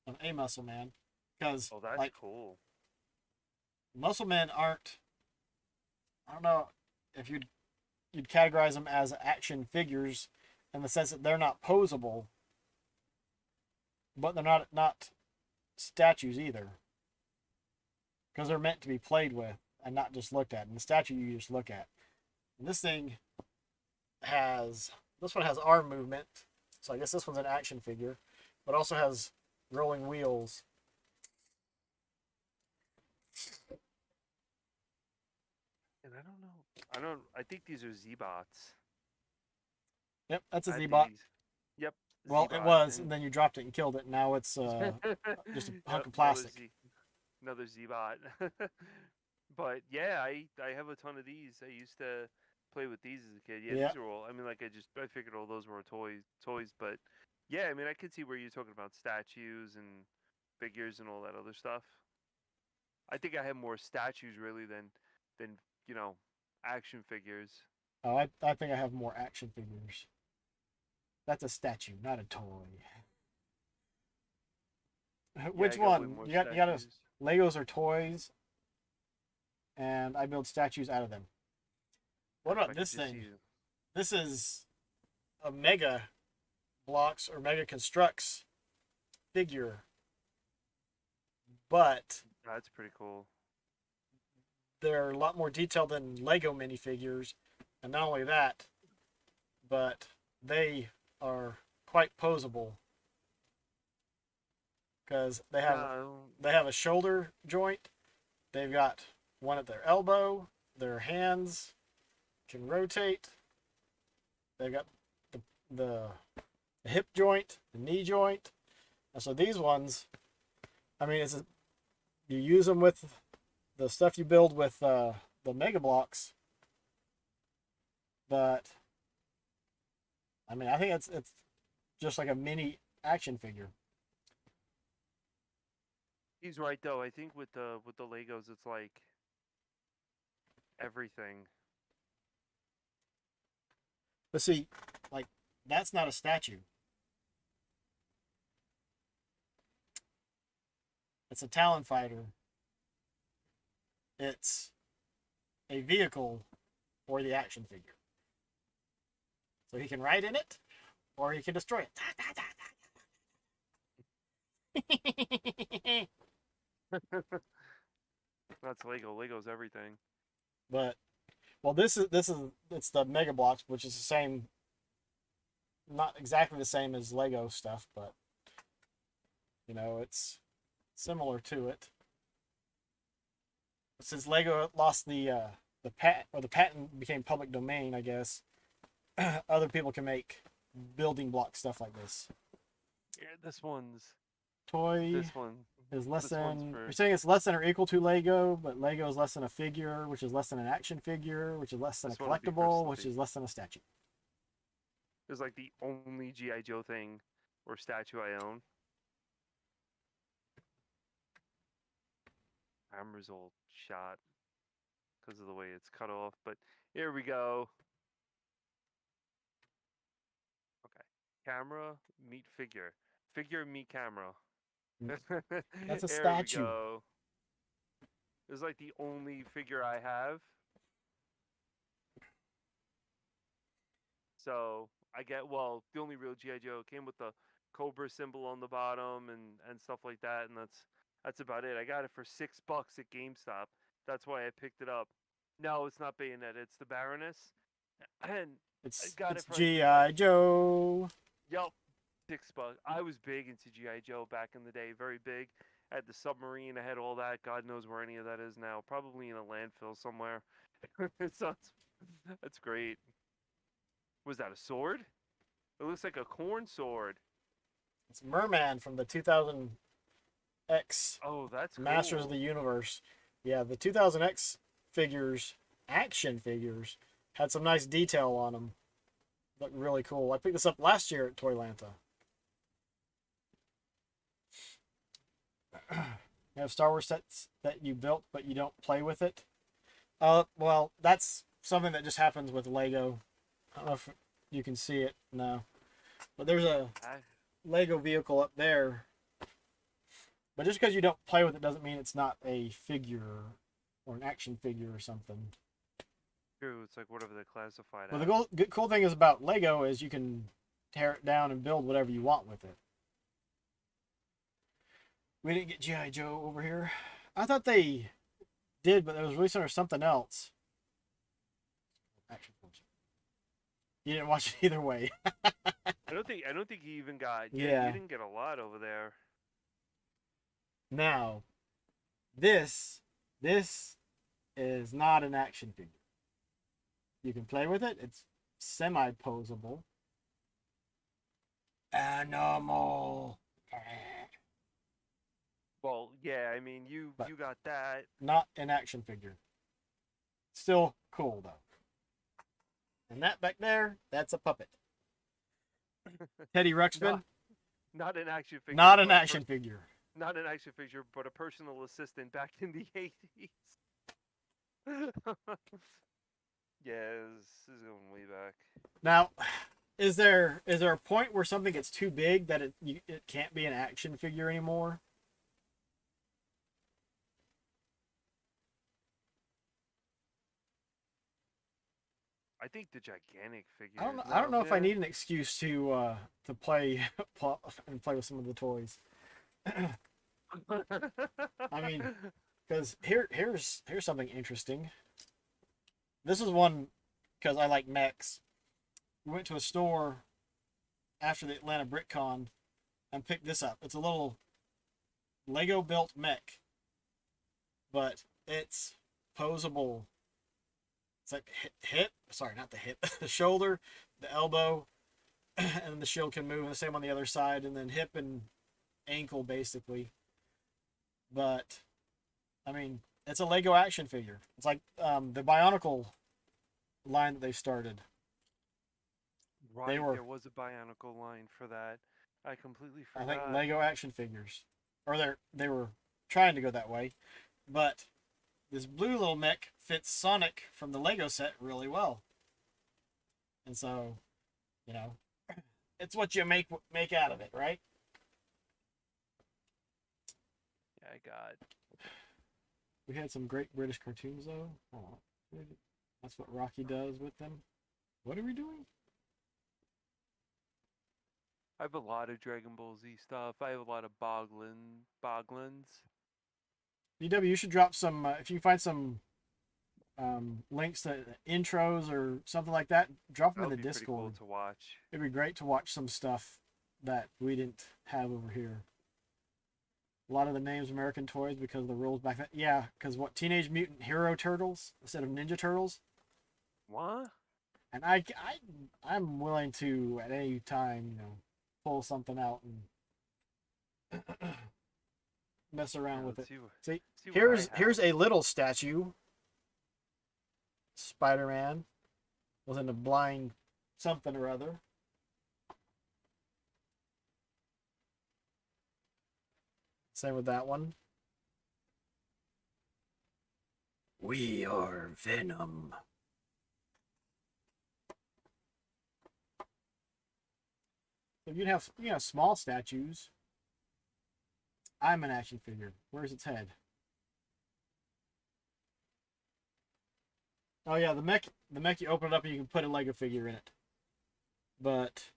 of a Muscle Man, because Oh, that's like cool. Muscle Men aren't. I don't know if you'd categorize them as action figures in the sense that they're not posable, but they're not statues either, because they're meant to be played with and not just looked at. And the statue you just look at. And this one has arm movement, so I guess this one's an action figure, but also has rolling wheels. And I don't know. I think these are Z-bots. Yep, that's a I Z-bot. think Yep. Well, it Z-bot, was, and then you dropped it and killed it. Now it's just a hunk of plastic. Another Z-bot. But yeah, I have a ton of these. I used to play with these as a kid. Yeah, Yeah. these are all. I mean, like I figured all those were toys. But yeah, I mean, I could see where you're talking about statues and figures and all that other stuff. I think I have more statues really than action figures. Oh, I think I have more action figures. That's a statue, not a toy. Yeah, Which I got way one? more You got statues. Legos are toys, and I build statues out of them. What I about could this just thing? see- This is a Mega Blocks or Mega Constructs figure, but That's pretty cool. they're a lot more detailed than Lego minifigures, and not only that, but they are quite posable because they have a shoulder joint. They've got one at their elbow. Their hands can rotate. They've got the hip joint, the knee joint. And so these ones, I mean, you use them with the stuff you build with the Mega Blocks, but I mean, I think it's just like a mini action figure. He's right though. I think with the Legos, it's like everything. But see, like that's not a statue. It's a Talon fighter. It's a vehicle for the action figure. So he can ride in it, or he can destroy it. That's Lego. Lego's everything. But well, it's the Mega Blocks, which is the same, not exactly the same as Lego stuff, but it's similar to it. since Lego lost the patent, or the patent became public domain, I guess, other people can make building block stuff like this. Yeah, this one's Toy this one. is less This one's than. for You're saying it's less than or equal to Lego, but Lego is less than a figure, which is less than an action figure, which is less than This a one would be for collectible, which Slippy. is less than a statue. It's like the only GI Joe thing or statue I own. Camera's all shot because of the way it's cut off, but here we go. Okay, camera meet figure, figure meet camera. That's a There we statue. go. This is like the only figure I have. So I get, well, the only real GI Joe came with the Cobra symbol on the bottom and stuff like that, and that's about it. I got it for $6 at GameStop. That's why I picked it up. No, it's not Bayonetta. It's the Baroness, and I got It's it for G.I. Joe. Yup, $6. I was big into GI Joe back in the day. Very big. I had the submarine. I had all that. God knows where any of that is now. Probably in a landfill somewhere. So that's great. Was that a sword? It looks like a corn sword. It's Merman from the 2000X Oh, that's Masters cool. of the Universe. Yeah, the 2000X figures, action figures, had some nice detail on them. Looked really cool. I picked this up last year at Toylanta. You have Star Wars sets that you built, but you don't play with it. Well, that's something that just happens with Lego. I don't know if you can see it. No. But there's a I, Lego vehicle up there. But just because you don't play with it doesn't mean it's not a figure or an action figure or something. true. It's like whatever they classified Well, as. the cool thing is about Lego is you can tear it down and build whatever you want with it. We didn't get G.I. Joe over here. I thought they did, but it was released under something else. Action films. You didn't watch it either way. I don't think you even got. Yeah. You didn't get a lot over there. Now, this is not an action figure. You can play with it. It's semi-posable. Animal. Well, yeah. I mean, you But- you got that. Not an action figure. Still cool though. And that back there, that's a puppet. Teddy Ruxpin, Not an action figure. not an but a action figure. not an action figure, but a personal assistant back in the 80s. Yeah, this is going way back. Now, is there a point where something gets too big that it can't be an action figure anymore? I think the gigantic figure. I don't know if I need an excuse to play and play with some of the toys. I mean, because here's something interesting. This is one because I like mechs. We went to a store after the Atlanta BrickCon and picked this up. It's a little Lego built mech, but it's posable. It's like hip, sorry, not the hip, the shoulder, the elbow, and then the shield can move. The same on the other side, and then hip and ankle basically. But I mean, it's a Lego action figure. It's like the Bionicle line that they started. Right, there was a Bionicle line for that. I completely I forgot. think Lego action figures, or they were trying to go that way, but this blue little mech fits Sonic from the Lego set really well, and so, you know, it's what you make out of it, right? Yeah, I got. We had some great British cartoons though. Oh, that's what Rocky does with them. What are we doing? I have a lot of Dragon Ball Z stuff. I have a lot of Boglins. DW, you should drop some if you find some links to intros or something like that. Drop them That would in be the pretty cool Discord. to watch. It'd be great to watch some stuff that we didn't have over here. A lot of the names American toys because of the rules back then. Yeah, because what Teenage Mutant Hero Turtles instead of Ninja Turtles. What? And I'm willing to at any time, pull something out and mess Yeah, around with let's it. see. See, See what I here's have. a little statue. Spider-Man was in a blind something or other. Same with that one. We are Venom. So you have small statues. I'm an action figure. Where's its head? Oh yeah, the mech you open it up and you can put a Lego figure in it. But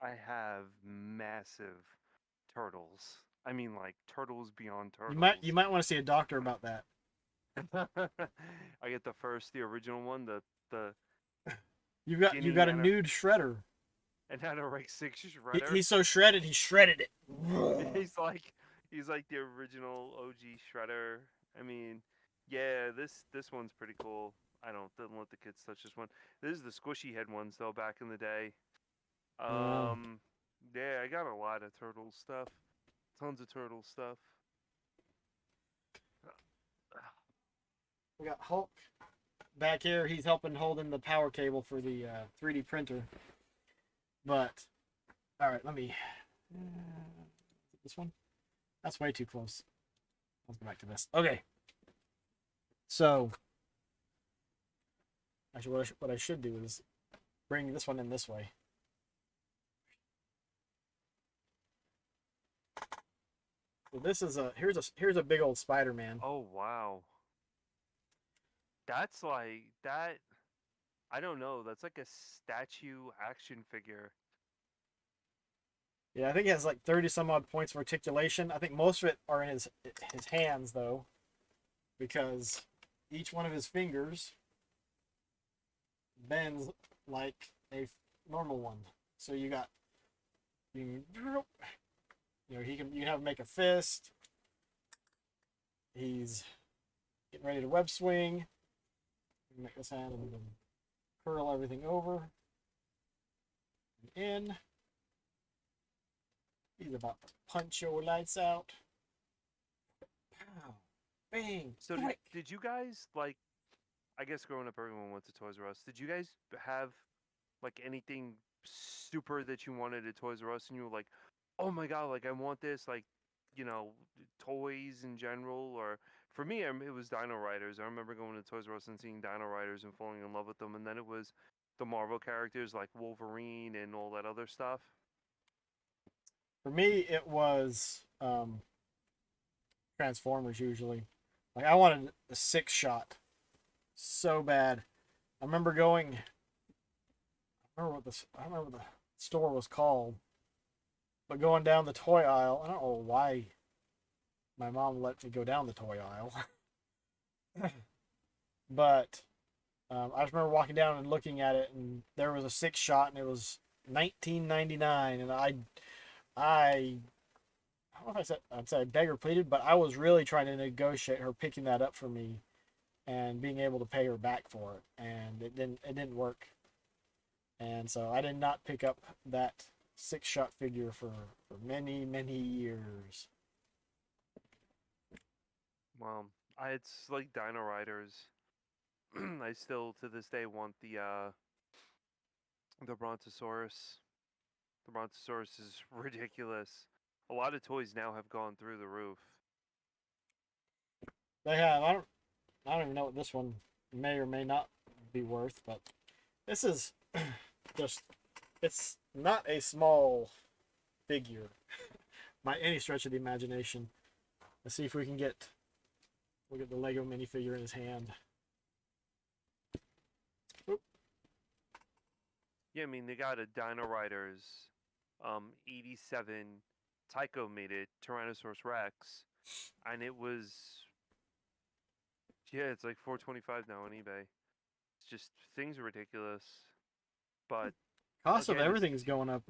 I have massive turtles. I mean, like turtles beyond you turtles. might want to see a doctor about that. I get the original one, the You've skinny got a nude shredder. anorexic shredder. He's so shredded he shredded it. He's like he's like the original OG shredder. I mean, yeah, this one's pretty cool. I don't let the kids touch this one. This is the squishy head ones though back in the day. Wow. Um, yeah, I got a lot of turtle stuff. Tons of turtle stuff. We got Hulk back here. He's helping holding the power cable for the 3D printer. But all right, let me this one. That's way too close. Let's go back to this. Okay. So actually, what I should do is bring this one in this way. So this is here's a big old Spider-Man. Oh wow, that's like that. I don't know. That's like a statue action figure. Yeah, I think he has like 30 some odd points of articulation. I think most of it are in his hands though, because each one of his fingers bends like a normal one. So you can have him make a fist. He's getting ready to web swing. Make this hand and then curl everything over and in. He's about to punch your lights out. Pow, bang, So click. did you guys like? I guess growing up, everyone went to Toys R Us. Did you guys have like anything super that you wanted at Toys R Us, and you were like, "Oh my god, like I want this!" Like, toys in general. Or for me, it was Dino Riders. I remember going to Toys R Us and seeing Dino Riders and falling in love with them. And then it was the Marvel characters like Wolverine and all that other stuff. For me, it was Transformers usually. Like I wanted a 6-shot so bad. I remember going. I don't remember what the store was called, but going down the toy aisle. I don't know why my mom let me go down the toy aisle, but I just remember walking down and looking at it, and there was a 6-shot, and it was 19.99, and I don't know if I'd say I begged or pleaded, but I was really trying to negotiate her picking that up for me and being able to pay her back for it, and it didn't work, and so I did not pick up that 6-shot figure for many years. Well, it's like Dino Riders. I still to this day want the Brontosaurus. The Brontosaurus is ridiculous. A lot of toys now have gone through the roof. They have I don't even know what this one may or may not be worth, but this is just it's not a small figure by any stretch of the imagination. Let's see if we can get the Lego minifigure in his hand. Oop. Yeah, I mean they got a Dino Riders, 87. Tycho made it, Tyrannosaurus Rex, and it was Yeah, it's like 425 now on eBay. It's just things are ridiculous. But Cost of again, it's everything's going up.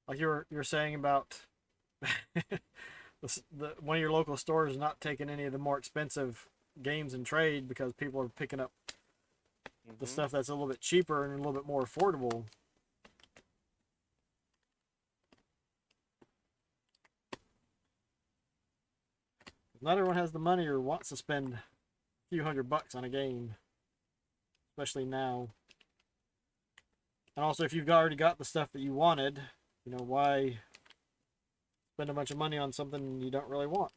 Like you're saying about one of your local stores not taking any of the more expensive games in trade because people are picking up the mhm. stuff that's a little bit cheaper and a little bit more affordable. Not everyone has the money or wants to spend a few $100 on a game, especially now. And also, if you've already got the stuff that you wanted, why spend a bunch of money on something you don't really want?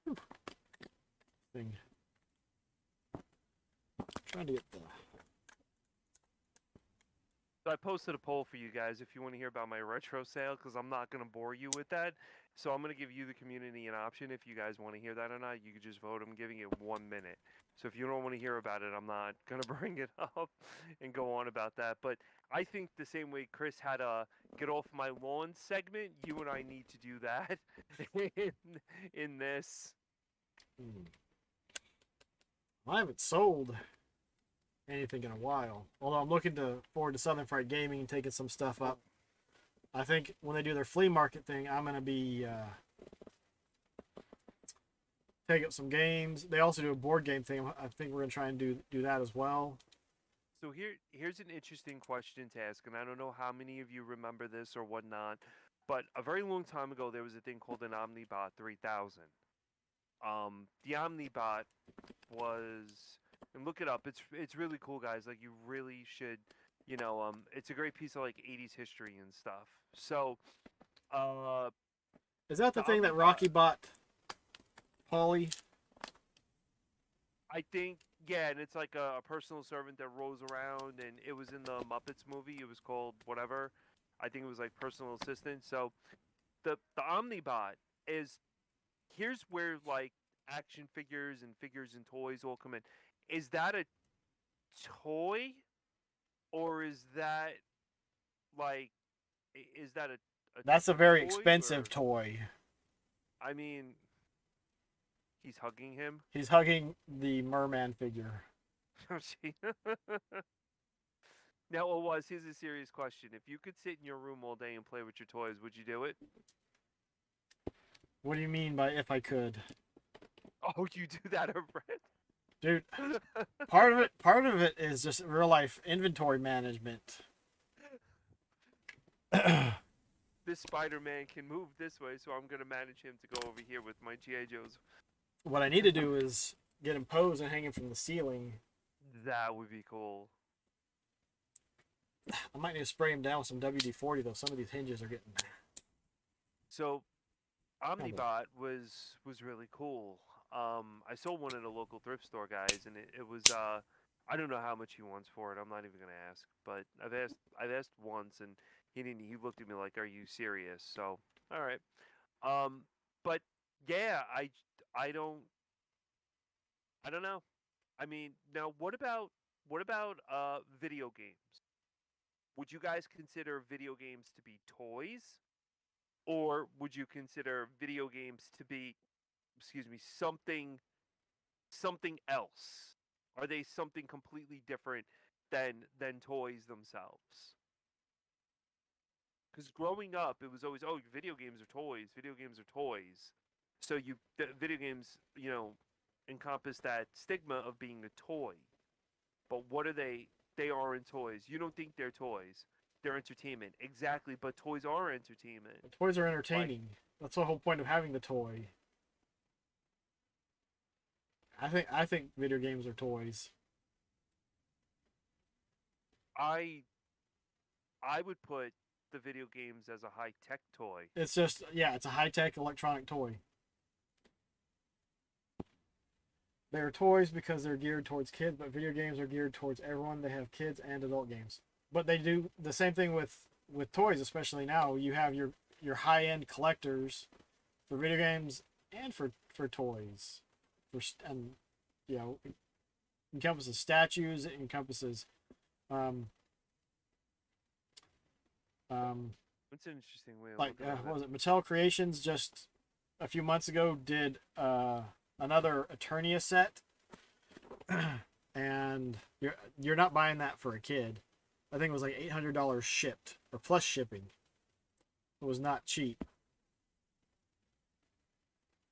Whew. Thing. Trying to get the. So I posted a poll for you guys if you want to hear about my retro sale, because I'm not going to bore you with that. So I'm going to give you, the community, an option. If you guys want to hear that or not, you could just vote. I'm giving it 1 minute. So if you don't want to hear about it, I'm not going to bring it up and go on about that. But I think the same way Chris had a get off my lawn segment, you and I need to do that in this. I haven't sold anything in a while. Although I'm looking forward to Southern Fried Gaming and taking some stuff up. I think when they do their flea market thing, I'm gonna be take up some games. They also do a board game thing. I think we're gonna try and do that as well. So here's an interesting question to ask, and I don't know how many of you remember this or whatnot, but a very long time ago there was a thing called an Omnibot 3000. The Omnibot was, and look it up. It's really cool, guys. Like, you really should, it's a great piece of like 80s history and stuff. So, Is that the thing that Omnibot, Rocky bought Polly? I think, yeah, and it's like a personal servant that rolls around, and it was in the Muppets movie. It was called whatever. I think it was like personal assistant. So the Omnibot is, here's where like action figures and toys all come in. Is that a toy, or is that like is that a That's a cheap very toy? expensive Or, toy. I mean, he's hugging him. He's hugging the merman figure. Now, Owaz, here's a serious question. If you could sit in your room all day and play with your toys, would you do it? What do you mean by if I could? Oh, you do that, Brett? Dude, part of it is just real life inventory management. This Spider-Man can move this way, so I'm gonna manage him to go over here with my G.I. Joes. What I need to do is get him posed and hang him from the ceiling. That would be cool. I might need to spray him down with some WD-40 though. Some of these hinges are getting. So, Omnibot was really cool. I sold one at a local thrift store, guys, and it was I don't know how much he wants for it. I'm not even gonna ask, but I've asked once, and he didn't. He looked at me like, "Are you serious?" So, all right. But yeah, I don't know. I mean, now what about video games? Would you guys consider video games to be toys, or would you consider video games to be, excuse me, something else? Are they something completely different than toys themselves? Because growing up, it was always, oh, video games are toys. Video games are toys. So video games, encompass that stigma of being a toy. But what are they? They aren't toys. You don't think they're toys. They're entertainment. Exactly, but toys are entertainment. The toys are entertaining. That's the whole point of having the toy. I think video games are toys. I I would put the video games as a high-tech toy. It's just it's a high-tech electronic toy. They're toys because they're geared towards kids, but video games are geared towards everyone. They have kids and adult games. But they do the same thing with toys, especially now. You have your high-end collectors for video games and for toys. And it encompasses statues, it encompasses It's an interesting way of like looking at what was it. it? Mattel Creations just a few months ago did another Eternia set, and you're not buying that for a kid. I think it was like $800 shipped or plus shipping. It was not cheap.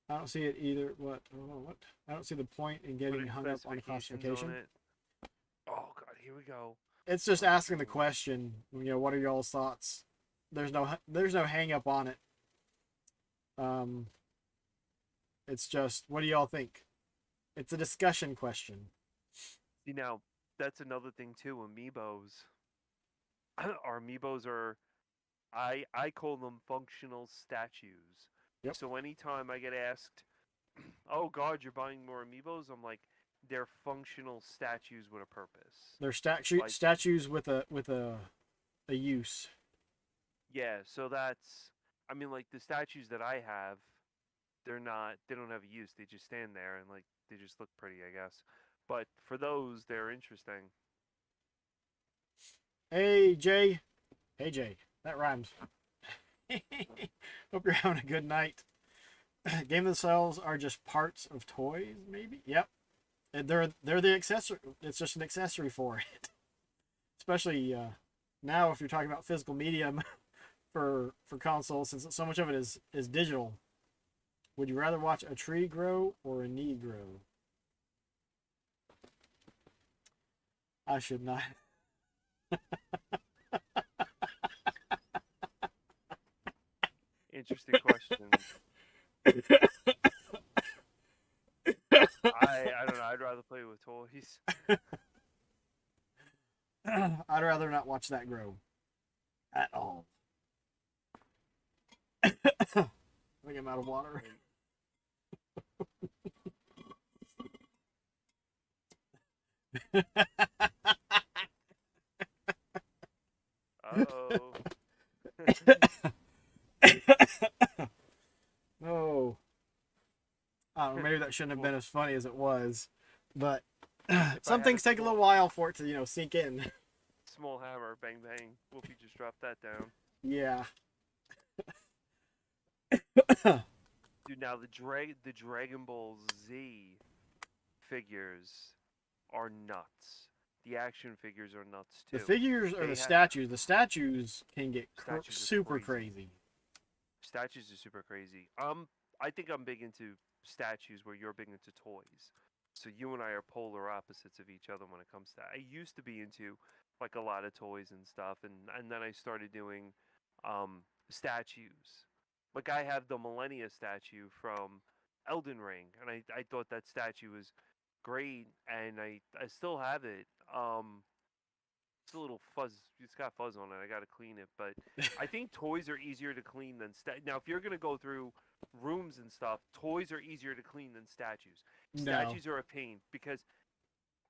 I don't see it either. What? Oh, what? I don't see the point in getting Putting hung up on the specifications classification. on it. Oh god, here we go. It's just asking the question. What are y'all's thoughts? There's no hang up on it. It's just, what do y'all think? It's a discussion question. See, now that's another thing too. Amiibos. Our amiibos are, I call them functional statues. Yep. So anytime I get asked, "Oh God, you're buying more amiibos," I'm like, they're functional statues with a purpose. They're Like, statues with a use. yeah, so that's, I mean, like the statues that I have, they don't have a use. They just stand there and like they just look pretty, I guess. But for those, they're interesting. Hey Jay. Hey Jay. That rhymes. Hope you're having a good night. Game themselves are just parts of toys, maybe. Yep. And they're the accessory. It's just an accessory for it. Especially now, if you're talking about physical medium for consoles, since so much of it is digital. Would you rather watch a tree grow or a knee grow? I should not. Interesting question. I don't know. I'd rather play with toys. I'd rather not watch that grow at all. I think I'm out of water. Oh. Oh. I don't know, maybe that shouldn't have been as funny as it was. But some things take a little while for it to, sink in. Small hammer, bang bang. Whoopi just dropped that down. Yeah. Dude, now the Dragon Ball Z figures are nuts. The action figures are nuts too. The figures or They the ha- statues? The statues can get Statues are super crazy. crazy. Statues are super crazy. I think I'm big into statues where you're big into toys. So you and I are polar opposites of each other when it comes to that. I used to be into like a lot of toys and stuff, and then I started doing statues. Like I have the Millennia statue from Elden Ring, and I thought that statue was great, and I still have it. It's a little fuzz. It's got fuzz on it. I gotta clean it, but I think toys are easier to clean than now. If you're gonna go through rooms and stuff, toys are easier to clean than statues. No. Statues are a pain because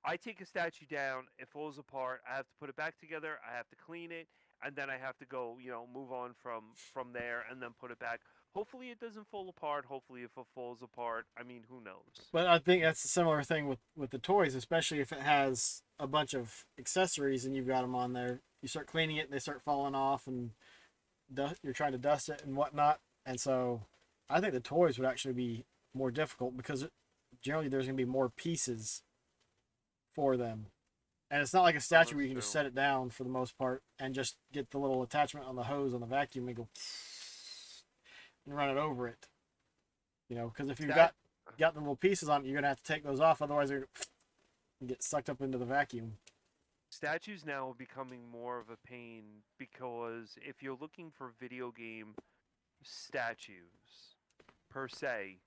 I take a statue down, it falls apart. I have to put it back together. I have to clean it, and then I have to go, move on from there, and then put it back. Hopefully, it doesn't fall apart. Hopefully, if it falls apart, I mean, who knows? But I think that's a similar thing with the toys, especially if it has a bunch of accessories and you've got them on there. You start cleaning it and they start falling off, and you're trying to dust it and whatnot. And so I think the toys would actually be more difficult because generally there's going to be more pieces for them. And it's not like a statue where you can just set it down for the most part and just get the little attachment on the hose on the vacuum and go and run it over it. Because if you've got the little pieces on it, you're going to have to take those off. Otherwise, they're get sucked up into the vacuum. Statues now are becoming more of a pain because if you're looking for video game statues per se,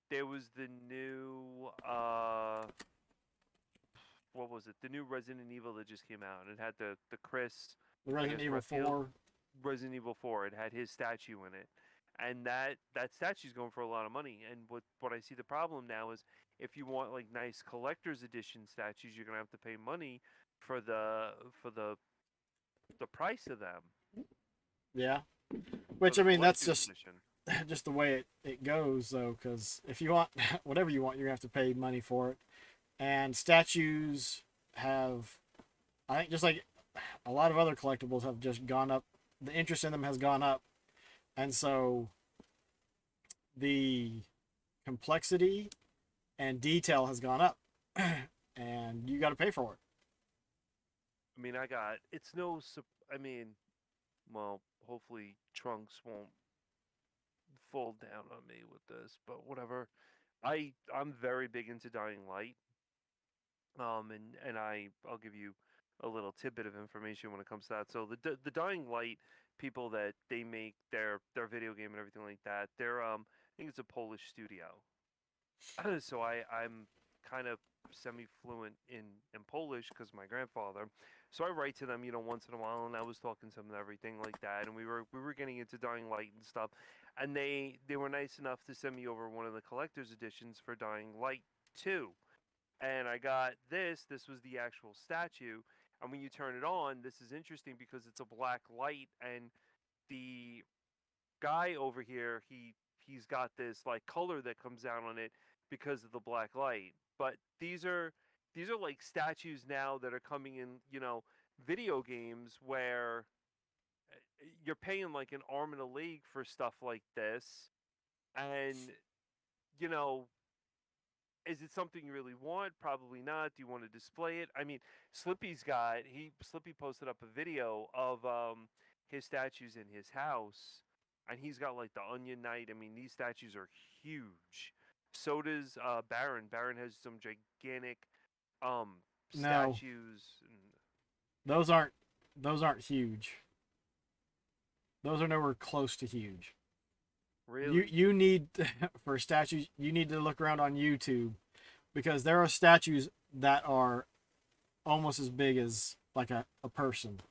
there was the new what was it? The new Resident Evil that just came out. It had the Chris, The Resident Evil Redfield. 4. Resident Evil 4. It had his statue in it, and that statue's going for a lot of money. And what I see the problem now is if you want like nice collector's edition statues, you're gonna have to pay money for the price of them. Yeah. for Which, the I mean, that's collector's just edition. the way it goes, though, because if you want whatever you want, you're going to have to pay money for it. And statues have, I think, just like a lot of other collectibles have just gone up. The interest in them has gone up. And so the complexity and detail has gone up, and you got to pay for it. I mean, it's no. I mean, well, hopefully Trunks won't fall down on me with this, but whatever. I'm very big into Dying Light. I'll give you a little tidbit of information when it comes to that. So the Dying Light people that they make their video game and everything like that, they're I think it's a Polish studio. So I'm kind of semi fluent in Polish because my grandfather. So I write to them, once in a while, and I was talking to them and everything like that, and we were getting into Dying Light and stuff, and they were nice enough to send me over one of the collector's editions for Dying Light 2, and I got this. This was the actual statue, and when you turn it on, this is interesting because it's a black light, and the guy over here, he's got this like color that comes down on it because of the black light. But these are like statues now that are coming in, video games where you're paying like an arm and a leg for stuff like this, and you know is it something you really want? Probably not. Do you want to display it? I mean, Slippy posted up a video of his statues in his house, and he's got like the Onion Knight. I mean, these statues are huge. So does Baron. Baron has some gigantic um No, statues. And those aren't huge. Those are nowhere close to huge. You really, you need for statues. You need to look around on YouTube because there are statues that are almost as big as like a person.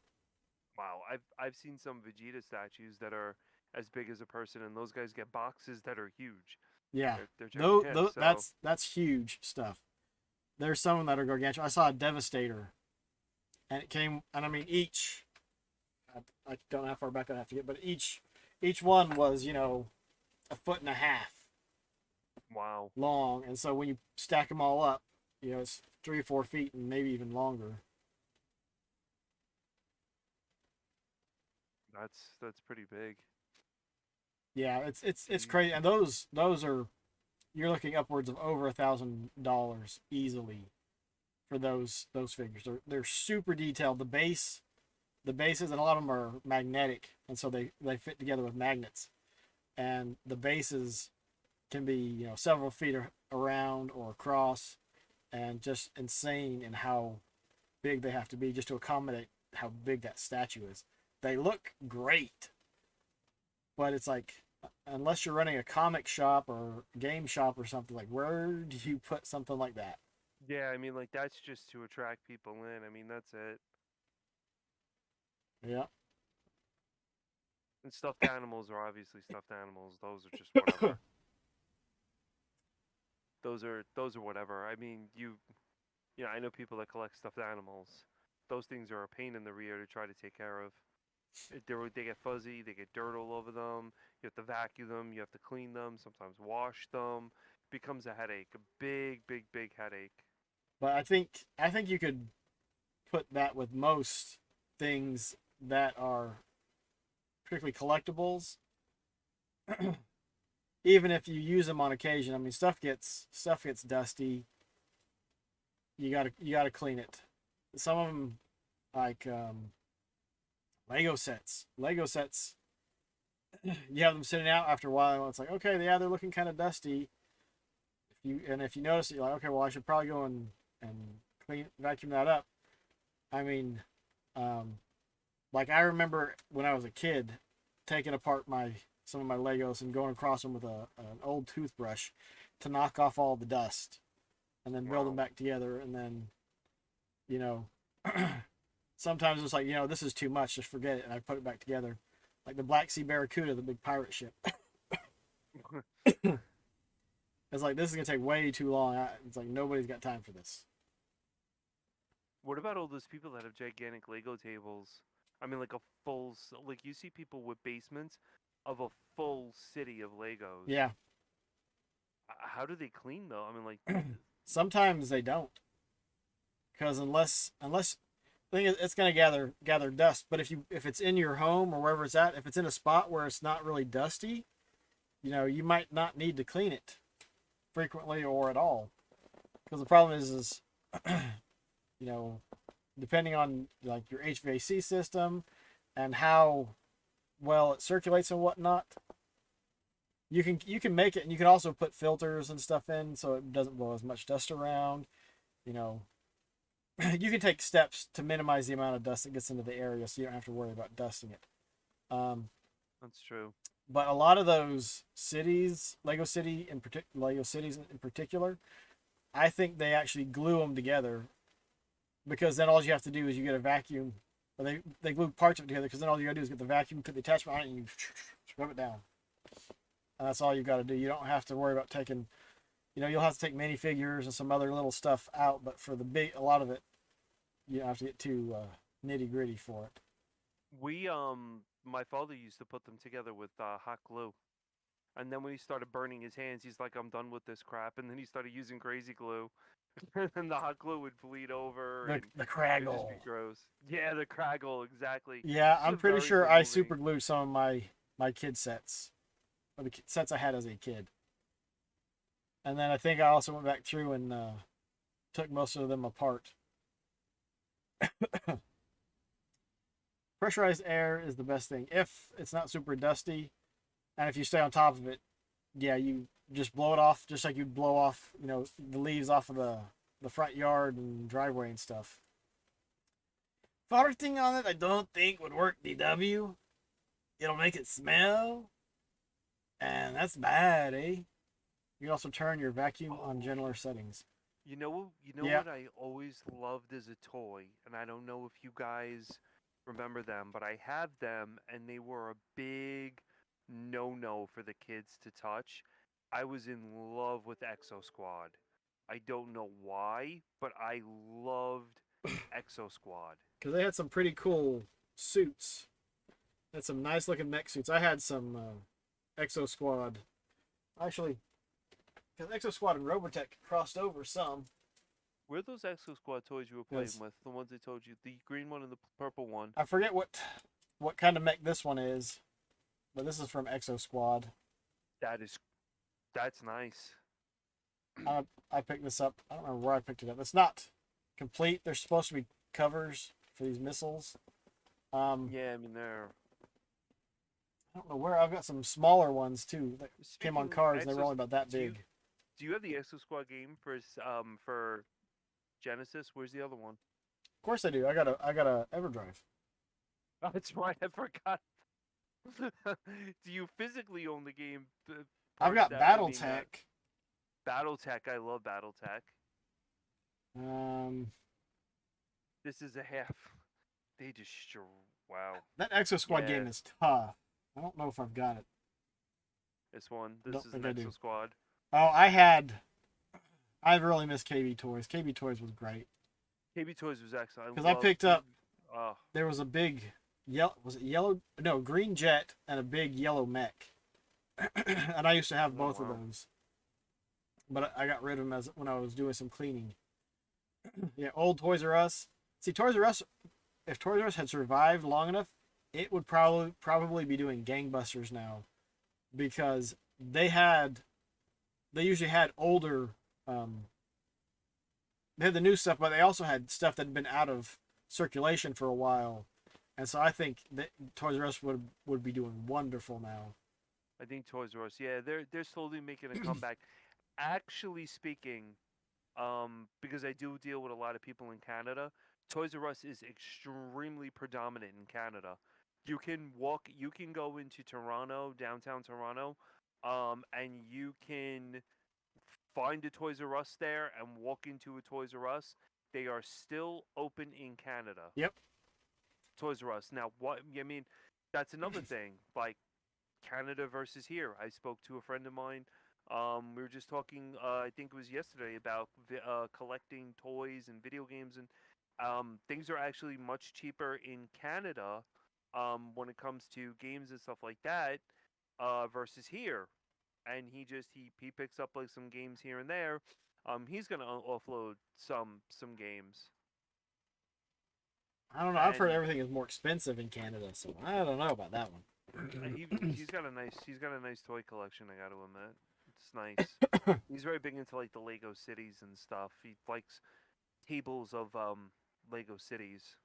wow. I've seen some Vegeta statues that are as big as a person, and those guys get boxes that are huge. Yeah, They're though, gigantic. though So that's huge stuff. There's some that are gargantuan. I saw a Devastator, and it came, and I mean each. I don't know how far back I have to get, but each one was a foot and a half wow. long, and so when you stack them all up, it's 3 or 4 feet and maybe even longer. That's pretty big. Yeah, it's Jeez. crazy, and those are you're looking upwards of over $1,000 easily for those figures. They're super detailed. The bases, and a lot of them are magnetic, and so they fit together with magnets. And the bases can be several feet around or across, and just insane in how big they have to be just to accommodate how big that statue is. They look great, but it's like unless you're running a comic shop or game shop or something, like where do you put something like that? Yeah, I mean, like that's just to attract people in. I mean, that's it. Yeah. And stuffed animals are obviously stuffed animals. Those are just whatever. Those are whatever. I mean, I know people that collect stuffed animals. Those things are a pain in the rear to try to take care of. They get fuzzy. They get dirt all over them. You have to vacuum them. You have to clean them. Sometimes wash them. Becomes a headache. A big, big, big headache. But I think you could put that with most things that are particularly collectibles. Even if you use them on occasion, I mean stuff gets dusty. You gotta clean it. Some of them, like Lego sets, you have them sitting out after a while, and it's like, okay, yeah, they're looking kind of dusty. If you notice it, you're like, okay, well, I should probably go and vacuum that up. I mean, um, like I remember when I was a kid, taking apart some of my Legos and going across them with an old toothbrush to knock off all the dust, and then build them Wow. back together. And then, you know, sometimes it's like, this is too much, just forget it, and I put it back together. Like the Black Sea Barracuda, the big pirate ship. It's like this is gonna take way too long. It's like nobody's got time for this. What about all those people that have gigantic Lego tables? I mean, like like you see people with basements of a full city of Legos. Yeah, How do they clean though? I mean, like, sometimes they don't, because unless I think it's gonna gather dust. But if it's in your home or wherever it's at, if it's in a spot where it's not really dusty, you might not need to clean it frequently or at all. Because the problem is you know, depending on like your HVAC system and how well it circulates and whatnot, you can make it, and you can also put filters and stuff in so it doesn't blow as much dust around. You know, you can take steps to minimize the amount of dust that gets into the area, so you don't have to worry about dusting it. Um, That's true. but a lot of those cities, Lego cities in particular, I think they actually glue them together, because then all you have to do is you get a vacuum, or they glue parts of it together, because then all you gotta do is get the vacuum, put the attachment on it, and you scrub it down. And that's all you got to do. You don't have to worry about taking, you'll have to take minifigures and some other little stuff out, but for a lot of it, you don't have to get too nitty gritty for it. We my father used to put them together with hot glue, and then when he started burning his hands, he's like, "I'm done with this crap." And then he started using crazy glue, and the hot glue would bleed over, The, and the it would just Craggle. be gross. Yeah, the craggle, exactly. Yeah, It's a I'm pretty very sure good I movie. super glued some of my kid sets, or the sets I had as a kid. And then I think I also went back through and took most of them apart. Pressurized air is the best thing if it's not super dusty, and if you stay on top of it. Yeah, you just blow it off, just like you'd blow off, the leaves off of the front yard and driveway and stuff. Farting on it, I don't think would work. DW, it'll make it smell, and that's bad, eh? You can also turn your vacuum on gentler settings. You know Yeah. what I always loved as a toy, and I don't know if you guys remember them, but I have them, and they were a big no-no for the kids to touch. I was in love with Exo Squad. I don't know why, but I loved Exo Squad. Because they had some pretty cool suits. Had some nice looking mech suits. I had some Exo Squad. Actually, because Exo Squad and Robotech crossed over some. Were those Exo Squad toys you were playing Yes. with? The ones I told you, the green one and the purple one. I forget what kind of mech this one is, but this is from Exo Squad. That's nice. I picked this up. I don't remember where I picked it up. It's not complete. There's supposed to be covers for these missiles. Yeah, I mean they're I don't know where. I've got some smaller ones too that came on speaking cards. And they were Exo only about that do you big. Do you have the Exo Squad game for Genesis? Where's the other one? Of course I do. I got a EverDrive. Oh, that's right. I forgot. Do you physically own the game? I've got BattleTech. BattleTech. I love BattleTech. Um, This is a half. They just wow. that Exo Squad Yeah. game is tough. I don't know if I've got it. This one. This Don't is an think I do. Exo Squad. Oh, I really miss KB Toys. KB Toys was great. KB Toys was excellent. Because I picked up, Oh, there was a big yellow, was it yellow? No, green jet and a big yellow mech. And I used to have both of wow. those. But I got rid of them when I was doing some cleaning. Yeah, old Toys R Us. See, Toys R Us, if Toys R Us had survived long enough, it would probably be doing gangbusters now, because they usually had older, they had the new stuff, but they also had stuff that had been out of circulation for a while, and so I think that Toys R Us would be doing wonderful now. I think Toys R Us. Yeah, they're slowly making a comeback. Actually speaking, because I do deal with a lot of people in Canada, Toys R Us is extremely predominant in Canada. You can go into Toronto, downtown Toronto, and you can find a Toys R Us there and walk into a Toys R Us. They are still open in Canada. Yep. Toys R Us. Now, what I mean, that's another thing. Like Canada versus here. I spoke to a friend of mine. We were just talking. I think it was yesterday about collecting toys and video games, and things are actually much cheaper in Canada when it comes to games and stuff like that versus here. And he picks up like some games here and there. He's gonna offload some games. I don't know. I've heard And everything is more expensive in Canada, so I don't know about that one. He's got a nice toy collection. I got to admit, it's nice. He's very big into like the Lego cities and stuff. He likes tables of Lego cities.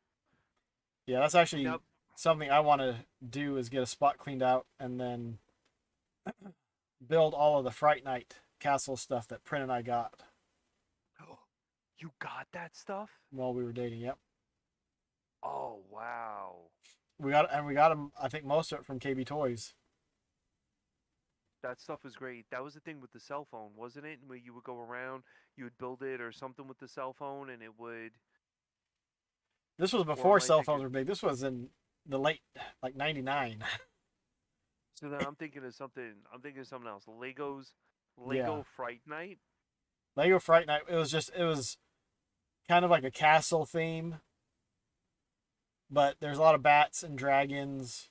Yeah, that's actually Now, something I want to do is get a spot cleaned out and then build all of the Fright Night castle stuff that Prin and I got you got that stuff? while we were dating. Yep. Oh wow. We got them. I think most of it from KB Toys. That stuff is great. That was the thing with the cell phone, wasn't it? Where you would go around, you would build it or something with the cell phone, and it would. This was Or before am I cell phones thinking? were big. This was in the late like '99. So then I'm thinking of something. I'm thinking of something else. Yeah, Lego Fright Night. Lego Fright Night. It was kind of like a castle theme, but there's a lot of bats and dragons,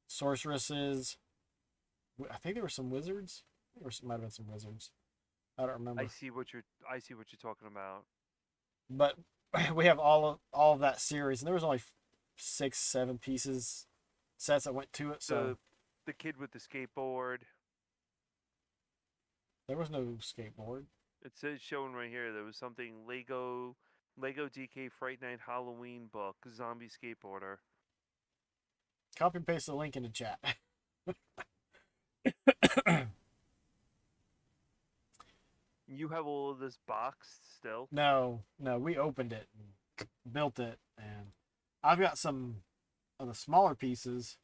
sorceresses. I think there were some wizards. There might have been some wizards. I don't remember. I see what you're talking about. But we have all of that series, and there was only 6, 7 pieces sets that went to it, so The kid with the skateboard. there was no skateboard. It says showing right here. There was something Lego DK Fright Night Halloween book zombie skateboarder. Copy and paste the link into chat. You have all of this boxed still. No, we opened it and built it, and I've got some of the smaller pieces.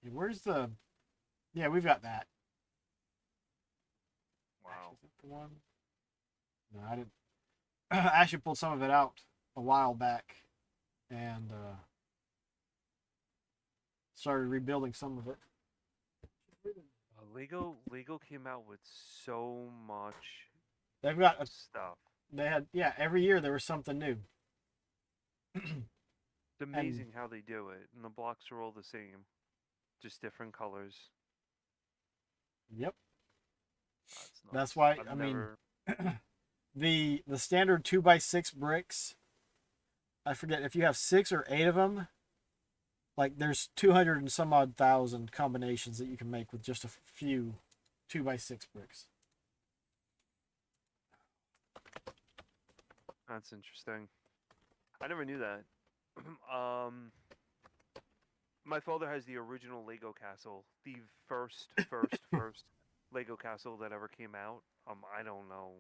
And where's the? Yeah, we've got that. Wow. Is that the one? No, I didn't. I actually pulled some of it out a while back, and started rebuilding some of it. Lego came out with so much They've got stuff. they had every year there was something new. It's amazing how they do it, and the blocks are all the same, just different colors. Yep. That's That's why I've I never. mean the standard 2x6 bricks. I forget if you have 6 or 8 of them. Like there's 200 and some odd thousand combinations that you can make with just a few 2x6 bricks. That's interesting. I never knew that. um, my father has the original Lego castle, the first Lego castle that ever came out. I don't know.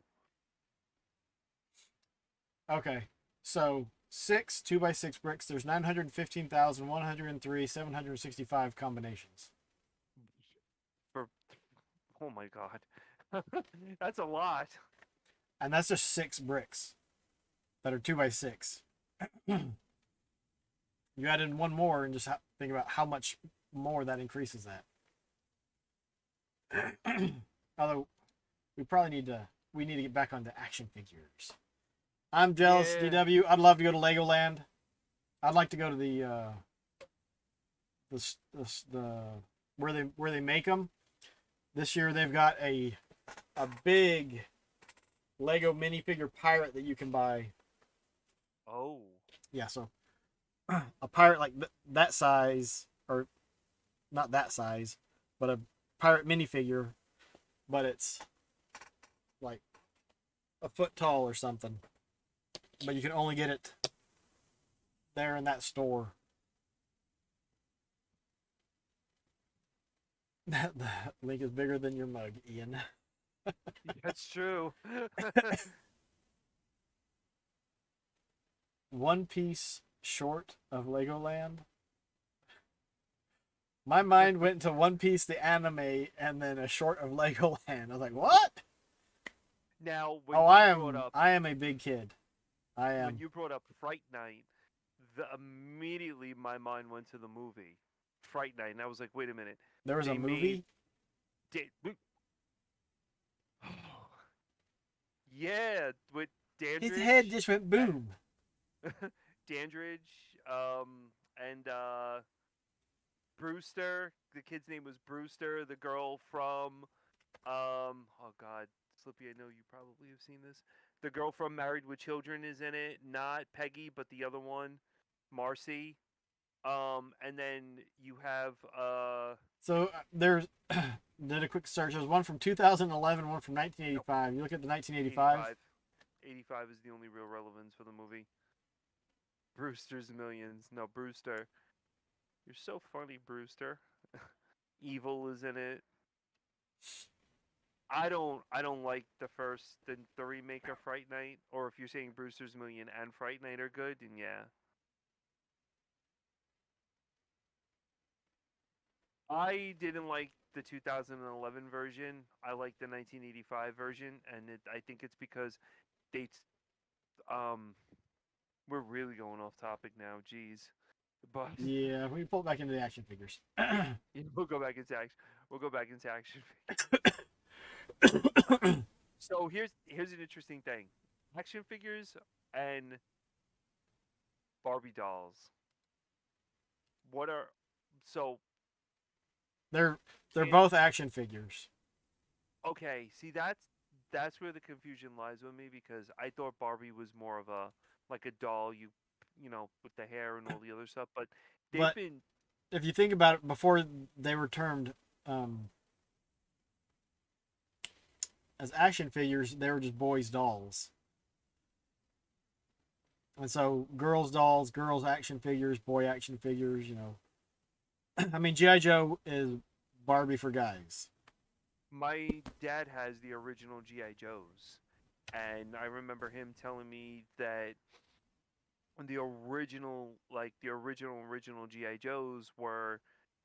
Okay, so 6 2x6 bricks. There's 915,103 765 combinations. For oh my god, that's a lot. And that's just 6 bricks that are 2x6. You add in one more and just think about how much more that increases that. Although we need to get back onto action figures. I'm jealous, Yeah. DW. I'd love to go to Legoland. I'd like to go to the where they make them. This year they've got a big Lego minifigure pirate that you can buy. Oh, Yeah, so a pirate like that size, or not that size, but a pirate minifigure, but it's like a foot tall or something. But you can only get it there in that store. The link is bigger than your mug, Ian. that's true. One Piece short of Legoland. My mind went to One Piece the anime and then a short of Legoland. I was like, "What?" Now, when Oh, you brought up I am a big kid. I when am. you brought up Fright Night, immediately my mind went to the movie Fright Night, and I was like, wait a minute, There was a they movie. Yeah, with His head Dandridge, just went boom. Dandridge, and Brewster. The kid's name was Brewster. The girl from, oh God, Slippy, I know you probably have seen this. The girl from Married with Children is in it. Not Peggy, but the other one, Marcy. And then you have So there's did a quick search. There's one from 2011, one from 1985. You look at the 1985. 85. 85 is the only real relevance for the movie. Brewster's Millions. No, Brewster. You're so funny, Brewster. Evil is in it. I don't like the remake of Fright Night. Or if you're saying Brewster's Million and Fright Night are good, then yeah. I didn't like the 2011 version. I like the 1985 version, and I think it's because they um we're really going off topic now. Jeez, but Yeah, we pull it back into the action figures. we'll go back into action. We'll go back into action. So here's an interesting thing: action figures and Barbie dolls. What are so they're can both action figures. okay? See, that's where the confusion lies with me because I thought Barbie was more of a like a doll, you know, with the hair and all the other stuff. But they've But been if you think about it, before they were termed as action figures, they were just boys' dolls. And so girls' dolls, girls' action figures, boy action figures, you know. I mean, G.I. Joe is Barbie for guys. my dad has the original GI Joes, and I remember him telling me that the original GI Joes were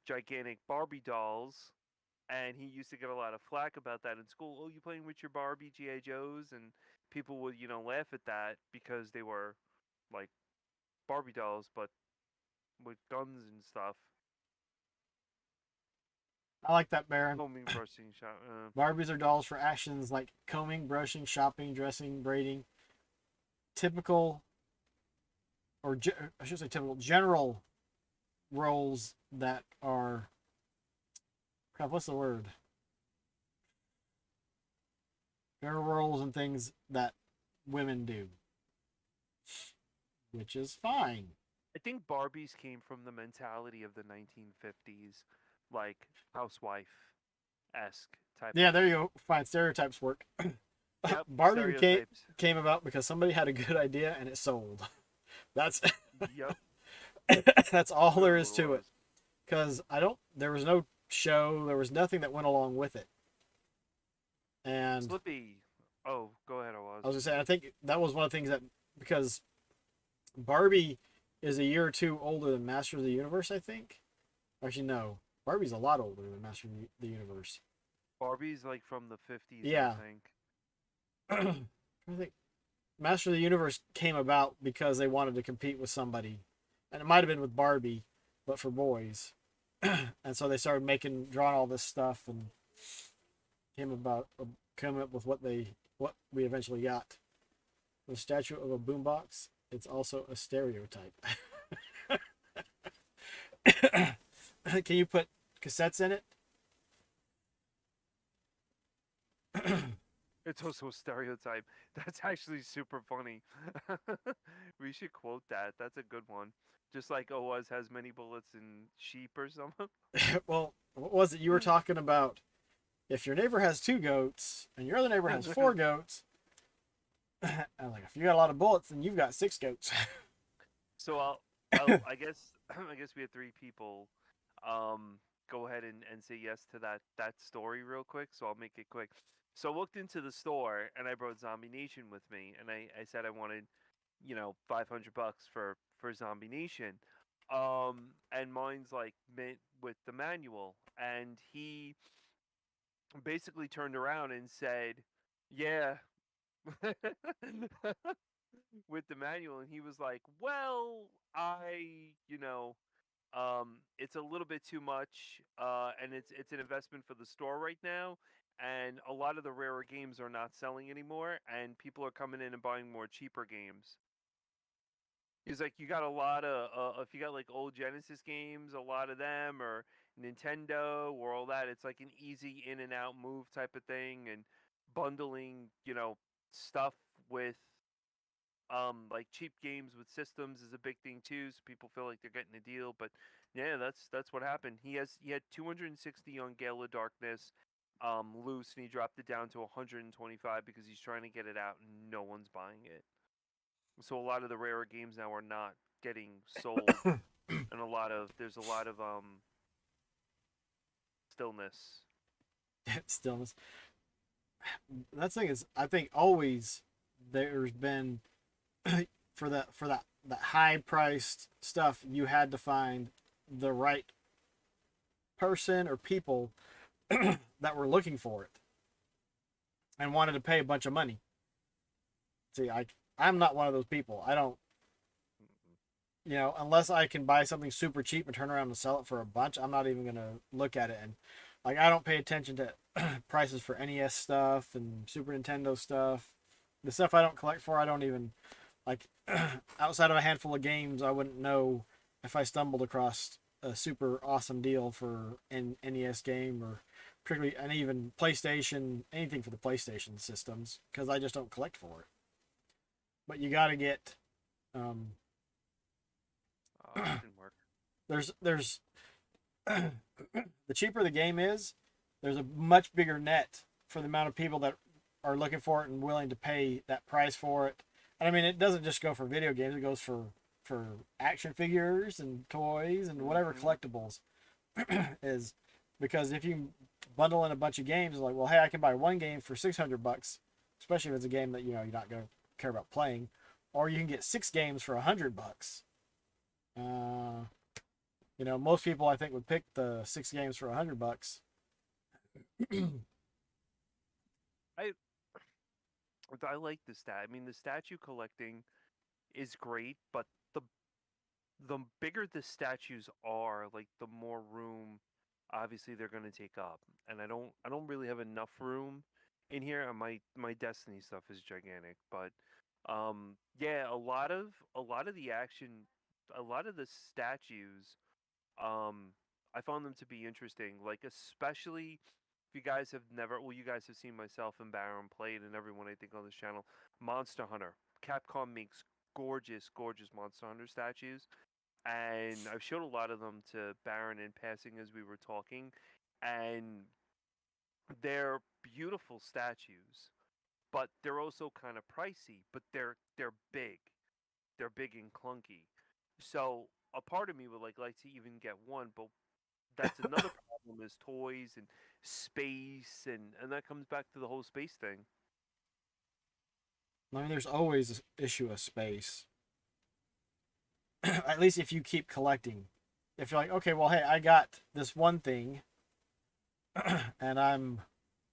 gigantic Barbie dolls, and he used to get a lot of flack about that in school. Oh, you playing with your Barbie GI Joes, and people would laugh at that because they were like Barbie dolls, but with guns and stuff. I like that, Baron. Homing, brushing, shot. Barbies are dolls for actions like combing, brushing, shopping, dressing, braiding. Typical, or I should say typical, general roles that are. Crap, what's the word? General roles and things that women do, which is fine. I think Barbies came from the mentality of the 1950s, like housewife esque type Yeah, of there thing. you go. Fine, stereotypes work. Yep, Barbie stereotypes. came about because somebody had a good idea and it sold. That's Yep, that's all that's there really is what it to it. was. Because there was no show, there was nothing that went along with it. And Slippy. Oh, go ahead, I was. I was just saying, I think that was one of the things that because Barbie is a year or two older than Master of the Universe, I think. Actually, no, Barbie's a lot older than Master of the Universe. Barbie's like from the 50s, I Yeah, think. I think Master of the Universe came about because they wanted to compete with somebody, and it might have been with Barbie, but for boys. And so they started drawing all this stuff, and came up with what we eventually got. The statue of a boombox. It's also a stereotype. Can you put cassettes in it? It's also a stereotype. That's actually super funny. We should quote that. That's a good one. Just like Oz has many bullets in sheep or something. Well, what was it you were talking about? If your neighbor has two goats and your other neighbor has four goats, I'm like, if you got a lot of bullets, then you've got six goats. So I guess we had three people go ahead and say yes to that story real quick. So I'll make it quick. So I looked into the store and I brought Zombie Nation with me, and I said I wanted 500 bucks for Zombie Nation, and mine's like mint with the manual, and he basically turned around and said, yeah. With the manual, and he was like, well, it's a little bit too much, and it's an investment for the store right now, and a lot of the rarer games are not selling anymore, and people are coming in and buying more cheaper games. He's like, you got a lot of if you got like old Genesis games, a lot of them, or Nintendo, or all that. It's like an easy in and out move type of thing, and bundling, stuff with Like cheap games with systems is a big thing too, so people feel like they're getting a deal. But yeah, that's what happened. He had 260 on Gale of Darkness, loose, and he dropped it down to 125 because he's trying to get it out and no one's buying it. So a lot of the rarer games now are not getting sold, and there's a lot of stillness. Stillness. That thing is, I think always there's been for that high priced stuff, you had to find the right person or people that were looking for it and wanted to pay a bunch of money. See, I'm not one of those people. I don't, unless I can buy something super cheap and turn around and sell it for a bunch, I'm not even gonna look at it. And like, I don't pay attention to prices for NES stuff and Super Nintendo stuff. The stuff I don't collect for, I don't even like. Outside of a handful of games, I wouldn't know if I stumbled across a super awesome deal for an NES game, or particularly, and even PlayStation, anything for the PlayStation systems, because I just don't collect for it. But you got to get It didn't work. there's the cheaper the game is, there's a much bigger net for the amount of people that are looking for it and willing to pay that price for it. And I mean, it doesn't just go for video games; it goes for action figures and toys and whatever collectibles is. Because if you bundle in a bunch of games, like, well, hey, I can buy one game for $600, especially if it's a game that you're not going to care about playing, or you can get 6 games for $100. Most people I think would pick the 6 games for $100. I like the stat. I mean, the statue collecting is great, but the bigger the statues are, like the more room obviously they're going to take up. And I don't really have enough room in here. And my Destiny stuff is gigantic, but yeah, a lot of the action, a lot of the statues, I found them to be interesting. Like, especially if you guys have never, well, you guys have seen myself and Baron played, and everyone I think on this channel, Monster Hunter. Capcom makes gorgeous, gorgeous Monster Hunter statues, and I've showed a lot of them to Baron in passing as we were talking, and they're beautiful statues, but they're also kind of pricey. But they're big, they're big and clunky. So a part of me would like to even get one, but that's another problem is toys and space, and that comes back to the whole space thing. I mean, there's always an issue of space. At least if you keep collecting. If you're like, okay, well, hey, I got this one thing and I'm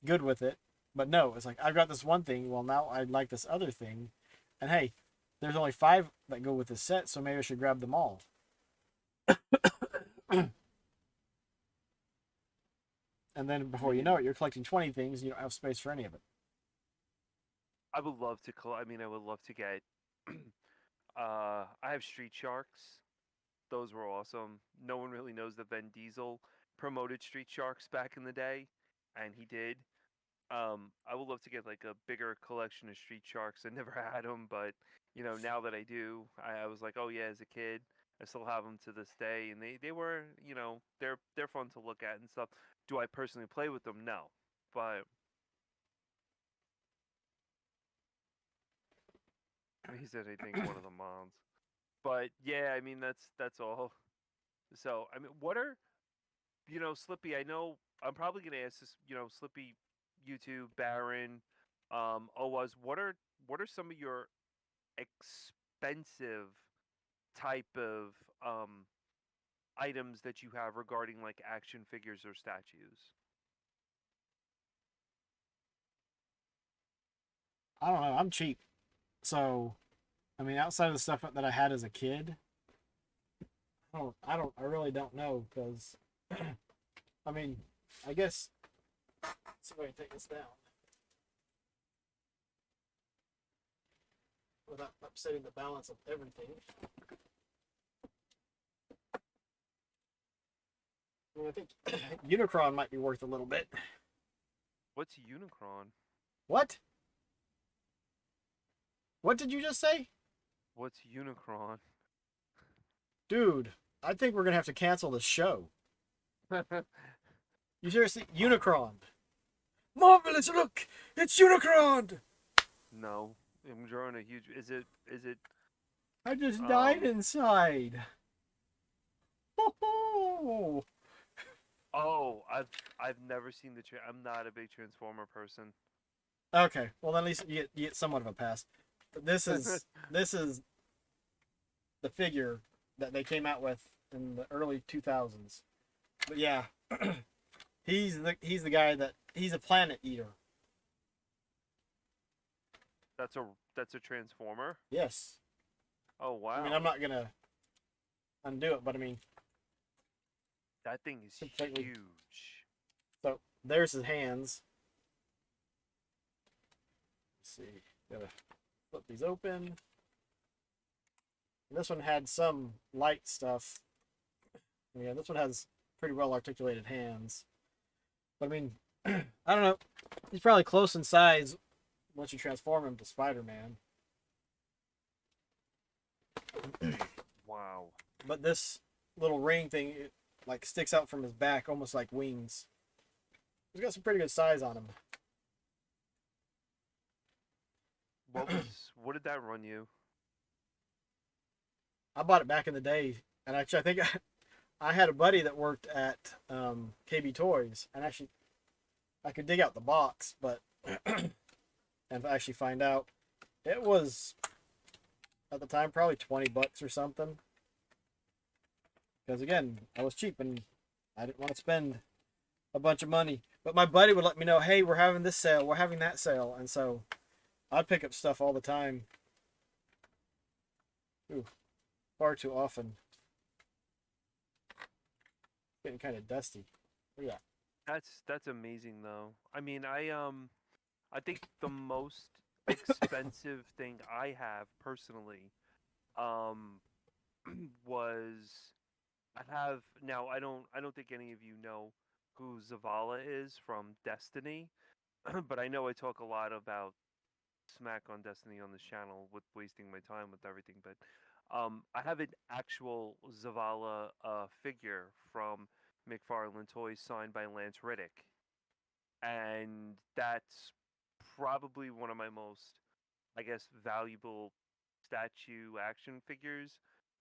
good with it. But no, it's like, I've got this one thing. Well, now I'd like this other thing. And hey, there's only 5 that go with this set, so maybe I should grab them all. And then before you know it, you're collecting 20 things and you don't have space for any of it. I would love to I mean, I would love to get I have Street Sharks. Those were awesome. No one really knows that Vin Diesel promoted Street Sharks back in the day, and he did. I would love to get like a bigger collection of Street Sharks. I never had them, but now that I do, I was like, oh yeah, as a kid, I still have them to this day, and they were, they're fun to look at and stuff. Do I personally play with them? No, but he said I think one of the moms. But yeah, I mean that's all. So I mean, what are Slippy? I know I'm probably gonna ask this. Slippy, YouTube, Baron, Owaz. What are some of your expensive type of items that you have regarding like action figures or statues? I don't know. I'm cheap. So, I mean, outside of the stuff that I had as a kid, I really don't know because, I mean, I guess, let's see if I can take this down without upsetting the balance of everything. I mean, I think Unicron might be worth a little bit. What's Unicron? What? What did you just say? What's Unicron? Dude, I think we're gonna have to cancel the show. You seriously, Unicron. Marvelous! Look, it's Unicron. No, I'm drawing a huge. Is it? Is it? I just died Um. inside. Oh, Oh, I've never seen the. I'm not a big Transformer person. okay, well at least you get somewhat of a pass. This is the figure that they came out with in the early 2000s. But yeah, he's the guy that he's a planet eater. That's a Transformer. Yes. Oh I mean, wow, I'm not gonna undo it, but I mean, that thing is completely. huge. So there's his hands. Let's see, gotta flip these open. And this one had some light stuff. Yeah, this one has pretty well articulated hands. But I mean, I don't know. He's probably close in size once you transform him to Spider-Man. Wow. But this little ring thing, it like sticks out from his back, almost like wings. He's got some pretty good size on him. What did that run you? I bought it back in the day, and actually, I think I had a buddy that worked at KB Toys, and actually, I could dig out the box, but and actually find out it was at the time probably $20 or something. Because again, I was cheap and I didn't want to spend a bunch of money. But my buddy would let me know, hey, we're having this sale, we're having that sale, and so I'd pick up stuff all the time. Ooh, far too often. Getting kind of dusty. Look at That's amazing though. I mean, I think the most expensive thing I have personally um was I have now I don't think any of you know who Zavala is from Destiny, but I know I talk a lot about smack on Destiny on this channel with wasting my time with everything, but I have an actual Zavala figure from McFarlane Toys signed by Lance Riddick, and that's probably one of my most, I guess, valuable statue action figures,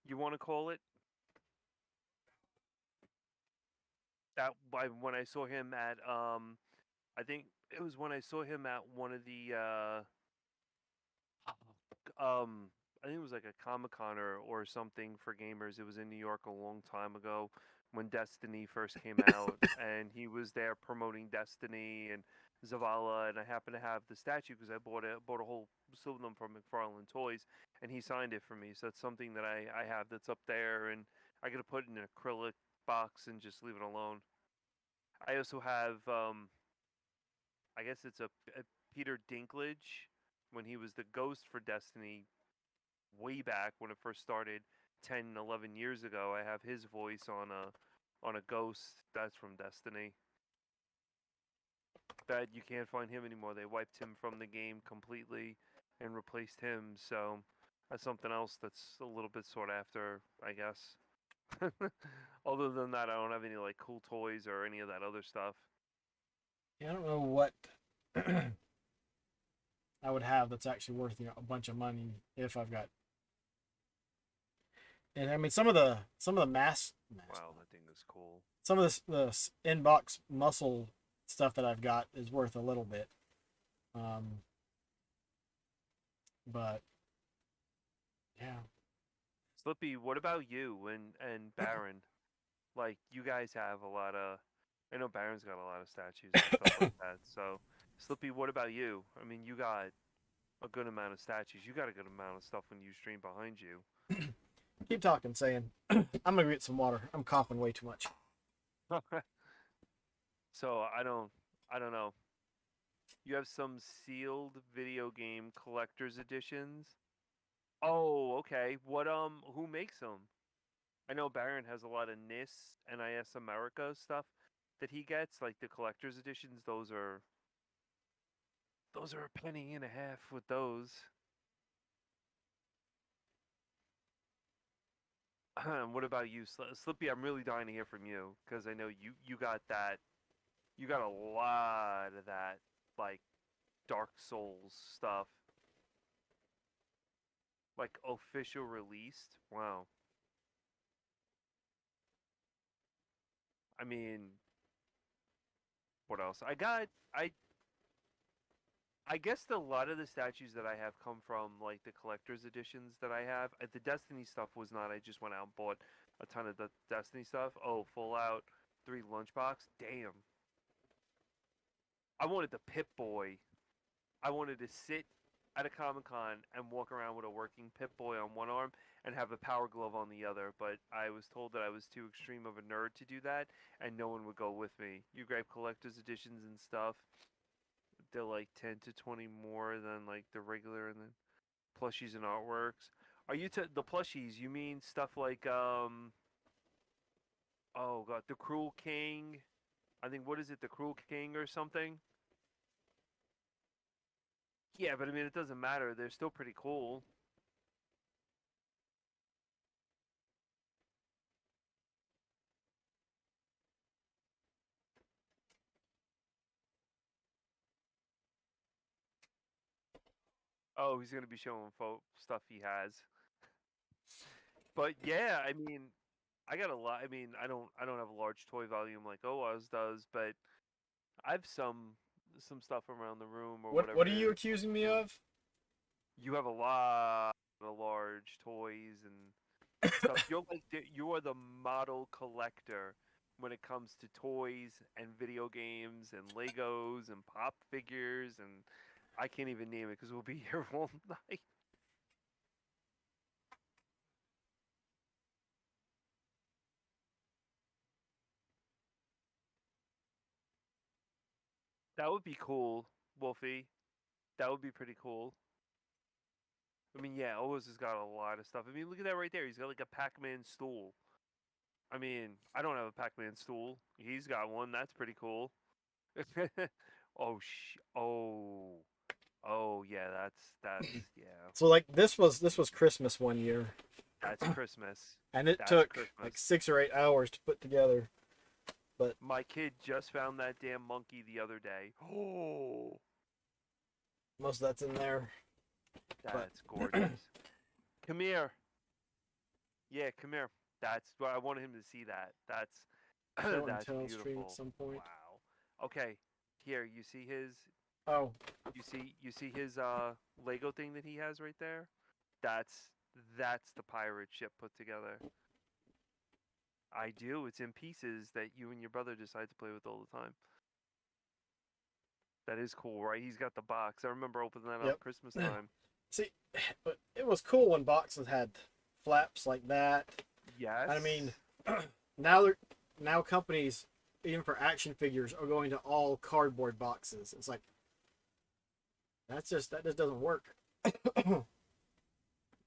you want to call it. When I saw him at I think it was when I saw him at one of the I think it was like a Comic Con or something for gamers. It was in New York a long time ago when Destiny first came out, and he was there promoting Destiny and Zavala, and I happened to have the statue because I bought a whole slew of them from McFarlane Toys, and he signed it for me. So it's something that I have that's up there, and I gotta put it in an acrylic box and just leave it alone. I also have I guess it's a Peter Dinklage when he was the ghost for Destiny way back when it first started 10, 11 years ago. I have his voice on a ghost that's from Destiny. That you can't find him anymore. They wiped him from the game completely and replaced him. So that's something else that's a little bit sought after, I guess. Other than that, I don't have any like cool toys or any of that other stuff. I don't know what I would have that's actually worth a bunch of money if I've got. And I mean some of the Wow, that thing is cool. some of the inbox muscle stuff that I've got is worth a little bit. Um, but yeah, Slippy, what about you and Baron? Like you guys have a lot of I know Baron's got a lot of statues and stuff like that. So Slippy, what about you? I mean, you got a good amount of statues. You got a good amount of stuff when you stream behind you. keep talking, saying I'm gonna get some water. I'm coughing way too much. So I don't know. You have some sealed video game collector's editions. Oh, okay. Who makes them? I know Baron has a lot of NIS America stuff that he gets, like the collector's editions. Those are a penny and a half with those. What about you, Slippy? I'm really dying to hear from you because I know you got that. You got a lot of that, like Dark Souls stuff, like official released. Wow. I mean, what else? I guess a lot of the statues that I have come from like the collector's editions that I have. The Destiny stuff was not. I just went out and bought a ton of the Destiny stuff. Oh, Fallout 3 Lunchbox. Damn. I wanted the Pip Boy. I wanted to sit at a Comic Con and walk around with a working Pip Boy on one arm and have a Power Glove on the other. But I was told that I was too extreme of a nerd to do that, and no one would go with me. You grab collector's editions and stuff. They're like 10 to 20 more than like the regular and then plushies and artworks. Are you the plushies? You mean stuff like oh god, the Cruel King? I think what is it, the Cruel King or something? Yeah, but I mean it doesn't matter. They're still pretty cool. Oh, he's gonna be showing stuff he has. But yeah, I mean, I got a lot. I mean, I don't have a large toy volume like Oz does, but I've some stuff around the room or What whatever are it you is. accusing me of? You have a lot of large toys and stuff. You're like you are the model collector when it comes to toys and video games and Legos and pop figures and I can't even name it because we'll be here all night. That would be cool, Wolfie. That would be pretty cool. I mean, yeah, Oz has got a lot of stuff. I mean, look at that right there. He's got like a Pac-Man stool. I mean, I don't have a Pac-Man stool. He's got one. That's pretty cool. Oh, oh, yeah. That's yeah. So like this was Christmas one year, That's Christmas. and it That's took Christmas. like 6 or 8 hours to put together. But My kid just found that damn monkey the other day. Oh, most of that's in there. that's gorgeous. Come here. Yeah, come here. That's what I wanted him to see that. That's Show and that's tell stream beautiful. at some point. Wow. Okay. Here, you see his Oh, you see his Lego thing that he has right there? That's that's the pirate ship put together. I do. It's in pieces that you and your brother decide to play with all the time. That is cool, right? He's got the box. I remember opening that yep. up Christmas time. See, but it was cool when boxes had flaps like that. Yes. I mean, now companies, even for action figures, are going to all cardboard boxes. It's like that just doesn't work.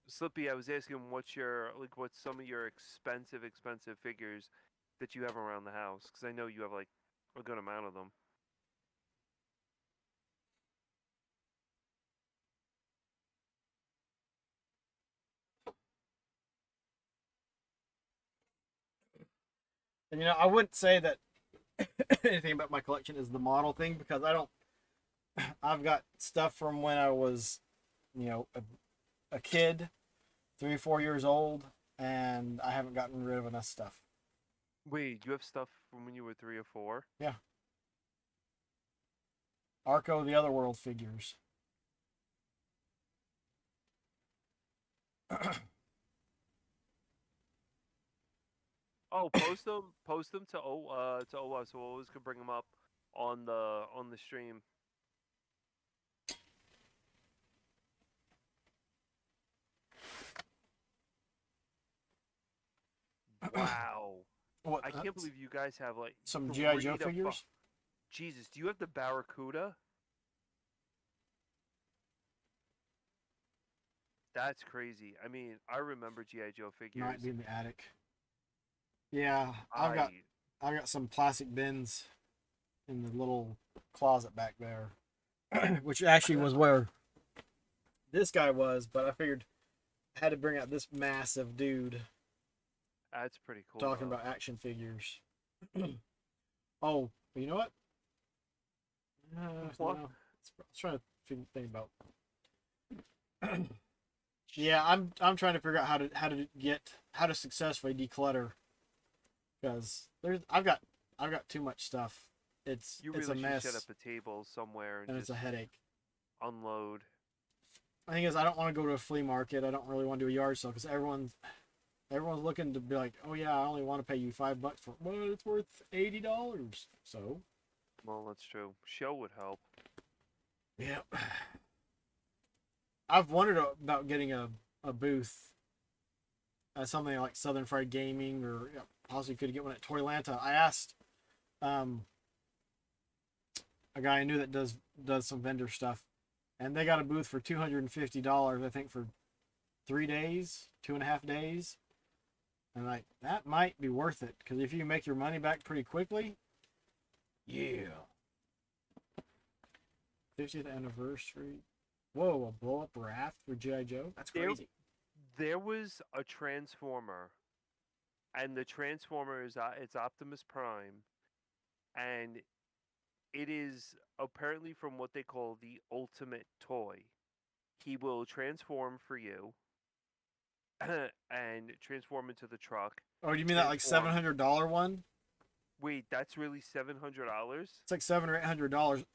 Slippy, I was asking what's some of your expensive figures that you have around the house because I know you have like a good amount of them. And I wouldn't say that anything about my collection is the model thing because I don't. I've got stuff from when I was, a kid, 3 or 4 years old, and I haven't gotten rid of enough stuff. Wait, you have stuff from when you were 3 or 4? Yeah. Arco the Otherworld figures. Oh, post them to OWA so O's could bring them up on the stream. Wow. What? I can't believe you guys have like Some GI Joe 3 to figures. Jesus, do you have the Barracuda? That's crazy. I mean, I remember GI Joe figures. Might be in the attic. Yeah, I've got some plastic bins in the little closet back there, which actually was where this guy was. But I figured I had to bring out this massive dude. That's pretty cool. talking though. about action figures. Oh, you know what? What? No. I was trying to think about. Yeah, I'm trying to figure out how to successfully declutter because I've got too much stuff. You It's a really should set up mess a table somewhere and and it's a just headache. unload. The thing is, I don't want to go to a flea market. I don't really want to do a yard sale because everyone's looking to be like, oh yeah, I only want to pay you $5 for it. Well, it's worth $80. So Well, that's true. Show would help. yeah, I've wondered about getting a booth at something like Southern Fried Gaming or possibly could get one at Toylanta. I asked um, a guy I knew that does some vendor stuff, and they got a booth for $250. I think for 3 days, 2.5 days, and like that might be worth it because if you can make your money back pretty quickly, yeah. 50th anniversary. Whoa, a blow up raft for G.I. Joe? That's There, crazy. there was a Transformer, and the Transformer is it's Optimus Prime, and it is apparently from what they call the ultimate toy. He will transform for you, and transform into the truck. Oh, do you mean that like Transform. $700 one? Wait, that's really $700? It's like $700 or $800.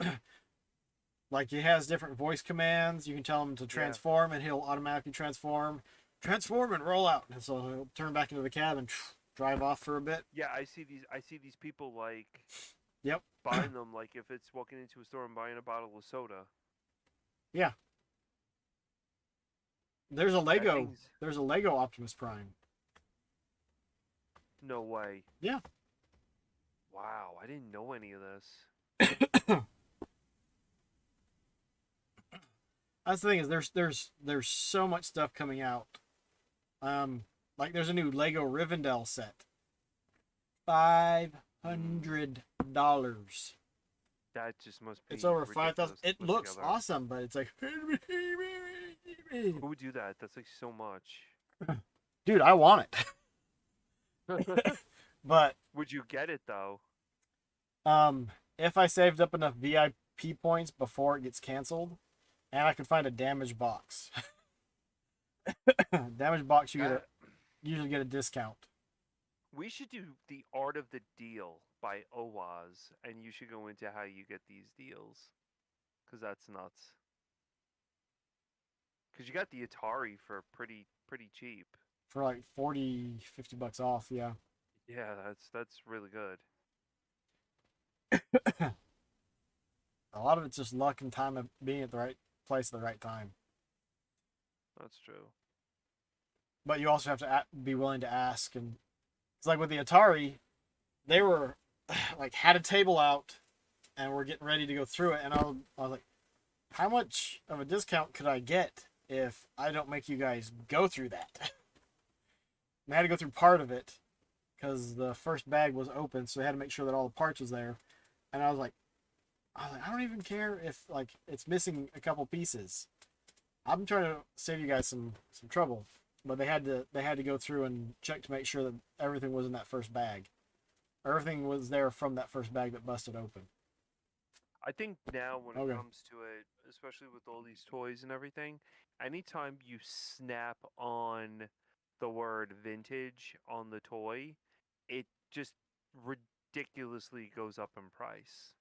Like he has different voice commands. You can tell him to Yeah. transform, and he'll automatically transform and roll out. And so he'll turn back into the cab and drive off for a bit. Yeah, I see these. I see these people like Yep. buying them. Like if it's walking into a store and buying a bottle of soda. Yeah. There's a That Lego. thing's There's a Lego Optimus Prime. no way. Yeah. Wow, I didn't know any of this. That's the thing is there's so much stuff coming out. Like there's a new Lego Rivendell set. $500. That just must be. It's over 5,000. ridiculous to It put looks together. awesome, but it's like, Who would do that? That's like so much. dude, I want it. But Would you get it though? if I saved up enough VIP points before it gets canceled, and I could find a damaged box, damaged box That- usually get a discount. we should do the art of the deal by Owaz, and you should go into how you get these deals, because that's nuts. Because you got the Atari for pretty cheap. For like 40, $50 off. Yeah. Yeah, that's really good. A lot of it's just luck and time of being at the right place at the right time. That's true. But you also have to be willing to ask. And it's like with the Atari, they were like had a table out and we're getting ready to go through it. And I was like, how much of a discount could I get if I don't make you guys go through that? And I had to go through part of it because the first bag was open. So they had to make sure that all the parts was there. And I was like, I don't even care if like it's missing a couple pieces. I'm trying to save you guys some trouble, but they had to go through and check to make sure that everything was in that first bag. Everything was there from that first bag that busted open. I think now when Okay. it comes to it, especially with all these toys and everything, anytime you snap on the word vintage on the toy, it just ridiculously goes up in price.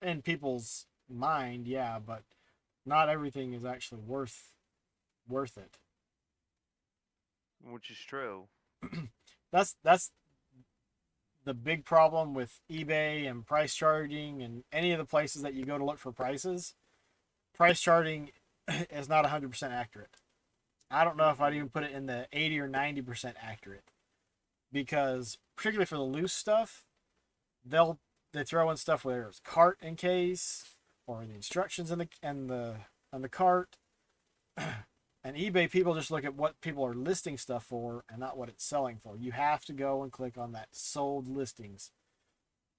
In people's mind, yeah, but not everything is actually worth it. Which is true. That's the big problem with eBay and price charging and any of the places that you go to look for prices. Price charting is not 100% accurate. I don't know if I'd even put it in the 80 or 90% accurate, because particularly for the loose stuff, they throw in stuff where there's cart in case or the instructions in the cart. And eBay people just look at what people are listing stuff for and not what it's selling for. You have to go and click on that sold listings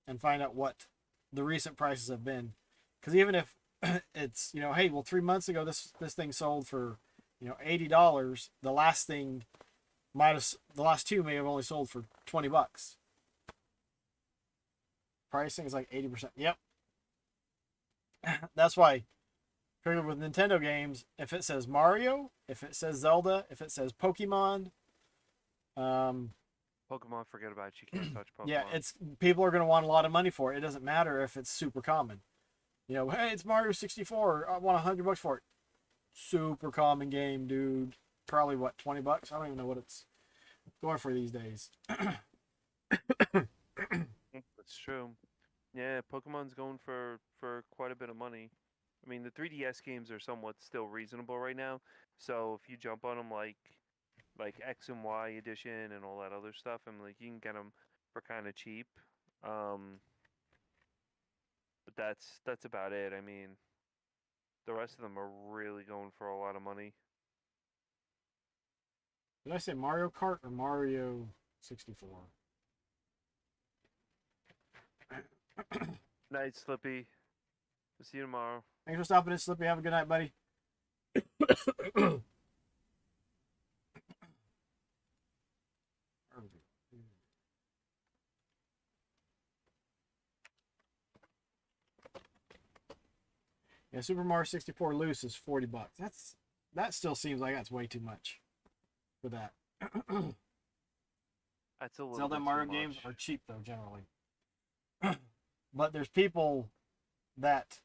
and find out what the recent prices have been. Because even if it's, hey, well, 3 months ago this thing sold for, $80, the last thing the last two may have only sold for $20. Pricing is like 80%. Yep. That's why, particularly with Nintendo games, if it says Mario, if it says Zelda, if it says Pokemon, um, Pokemon, forget about it. You can't touch Pokemon. yeah, it's people are going to want a lot of money for it. It doesn't matter if it's super common. You know, hey, it's Mario 64. I want $100 for it. Super common game, dude. Probably what, $20? I don't even know what it's going for these days. That's true. Yeah, Pokemon's going for quite a bit of money. I mean, the 3DS games are somewhat still reasonable right now. So if you jump on them like X and Y edition and all that other stuff, and like you can get them for kind of cheap. Um, but that's about it. I mean, the rest of them are really going for a lot of money. Did I say Mario Kart or Mario 64? Night, Slippy. We'll see you tomorrow. Thanks for stopping in, Slippy. Have a good night, buddy. Yeah, Super Mario 64 loose is $40. That still seems like that's way too much for that. That's a little Zelda bit and Mario too games much. are cheap though, generally. But there's people that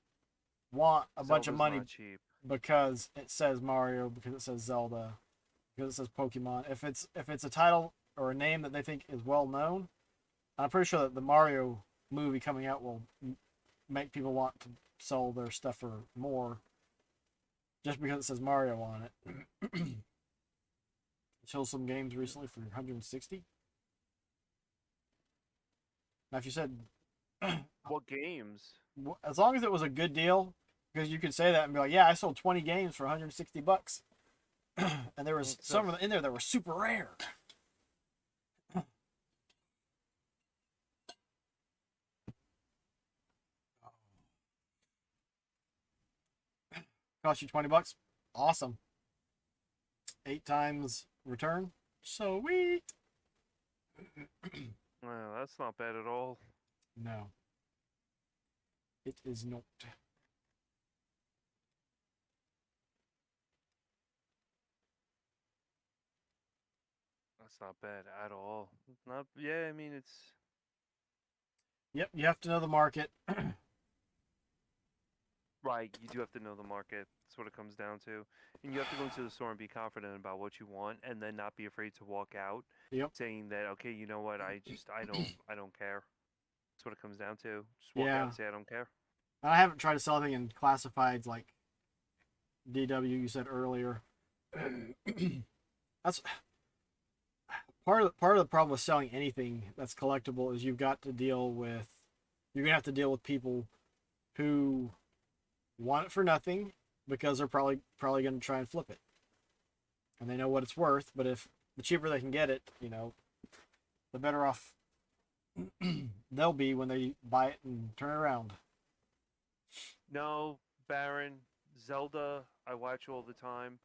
want a bunch of Zelda's money not cheap. because it says Mario, because it says Zelda, because it says Pokemon. If it's a title or a name that they think is well known, I'm pretty sure that the Mario movie coming out will make people want to sell their stuff for more, just because it says Mario on it. Sold some games recently for 160. Now, if you said What games? as long as it was a good deal, because you could say that and be like, yeah, I sold 20 games for $160, and there was some in there that were super rare. Cost you $20. Awesome. 8 times return. Sweet. Well, that's not bad at all. No. It is not. That's not bad at all. Not yeah, I mean it's Yep, you have to know the market. right, you do have to know the market. That's what it comes down to. And you have to go into the store and be confident about what you want and then not be afraid to walk out Yep. saying that, okay, you know what, I don't care. That's what it comes down to. Just walk out Yeah. and say I don't care. I haven't tried to sell anything in classifieds like DW you said earlier. That's part of the problem with selling anything that's collectible is you're gonna have to deal with people who want it for nothing because they're probably gonna try and flip it. And they know what it's worth, but if the cheaper they can get it, the better off they'll be when they buy it and turn it around. No, Baron, Zelda, I watch all the time.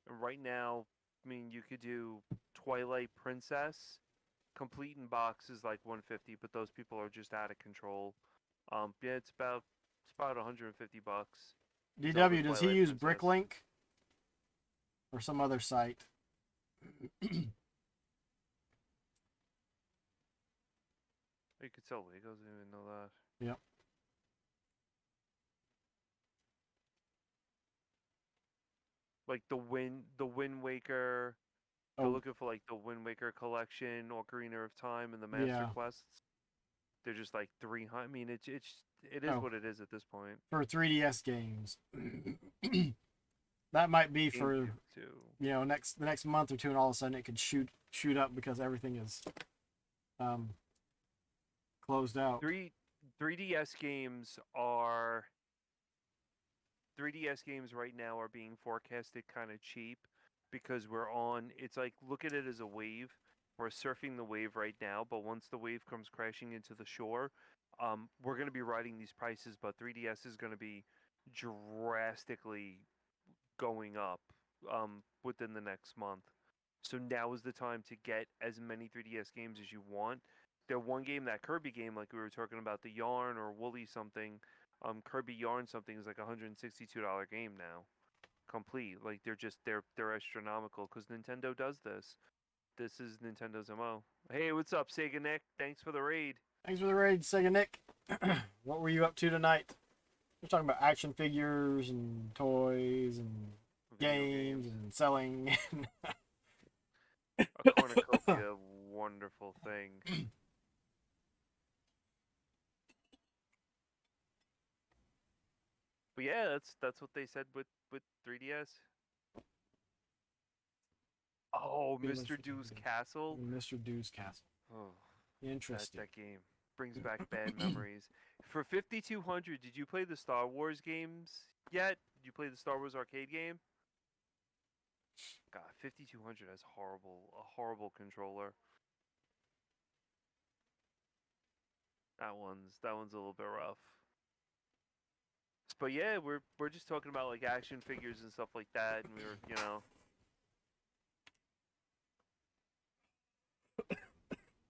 And right now, I mean, you could do Twilight Princess. Complete in box is like 150, but those people are just out of control. Yeah, it's about $150. Zelda DW, does he Twilight use Princess. Bricklink or some other site? You could sell Legos, I didn't even know that. Yep. Like the Wind Waker. They're Oh, looking for like the Wind Waker collection, Ocarina of Time, and the Master yeah. Quests. They're just like 300. I mean, it is Oh, what it is at this point. for 3DS games. That might be for GameCube too. the next month or two, and all of a sudden it could shoot up because everything is closed out. 3DS games are 3DS games right now are being forecasted kind of cheap because it's like look at it as a wave. We're surfing the wave right now, but once the wave comes crashing into the shore, we're going to be riding these prices, but 3DS is going to be drastically going up within the next month. So now is the time to get as many 3DS games as you want. The one game, that Kirby game, like we were talking about, the Yarn or Woolly something, Kirby Yarn something is like $162 game now, complete. Like they're astronomical because Nintendo does this. This is Nintendo's MO. Hey, what's up, Sega Nick? Thanks for the raid. Thanks for the raid, Sega Nick. What were you up to tonight? We're talking about action figures and toys and Video games and selling. A cornucopia, wonderful thing. But yeah, that's what they said with 3DS. Oh, Good ones Mr. for Dew's 3DS. Castle. Mr. Dew's Castle. Oh, Interesting. that game brings back bad memories. For 5200, did you play the Star Wars games yet? Did you play the Star Wars arcade game? God, 5200 has a horrible controller. That one's a little bit rough. But yeah, we're just talking about like action figures and stuff like that, and we were,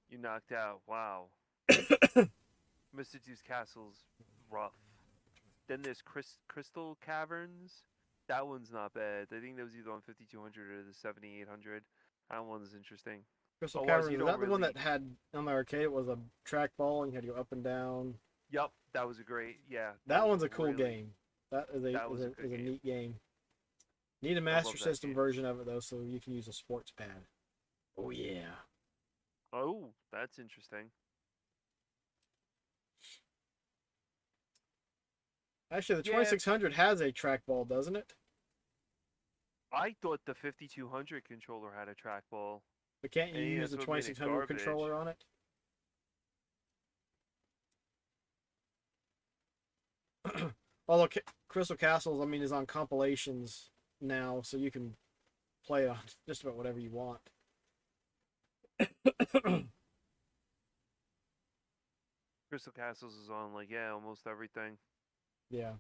you knocked out. Wow. Mr. Deuce Castle's rough. Then there's Crystal Caverns. That one's not bad. I think that was either on 5200 or the 7800. That one's interesting. Crystal Oh, Caverns, you is don't that the one really- that had on the arcade? It was a trackball and you had to go up and down. Yup, that was a great, yeah. That was one's a cool really- game. That is That was a good is a game. neat game. Need a love Master that System game. version of it though, so you can use a sports pad. Oh yeah. Oh, that's interesting. Actually, the Yeah. 2600 has a trackball, doesn't it? I thought the 5200 controller had a trackball. But can't you Hey, use the that's what made it 2600 garbage. controller on it? Although Crystal Castles, I mean, is on compilations now, so you can play on just about whatever you want. Crystal Castles is on like, yeah, almost everything. Yeah.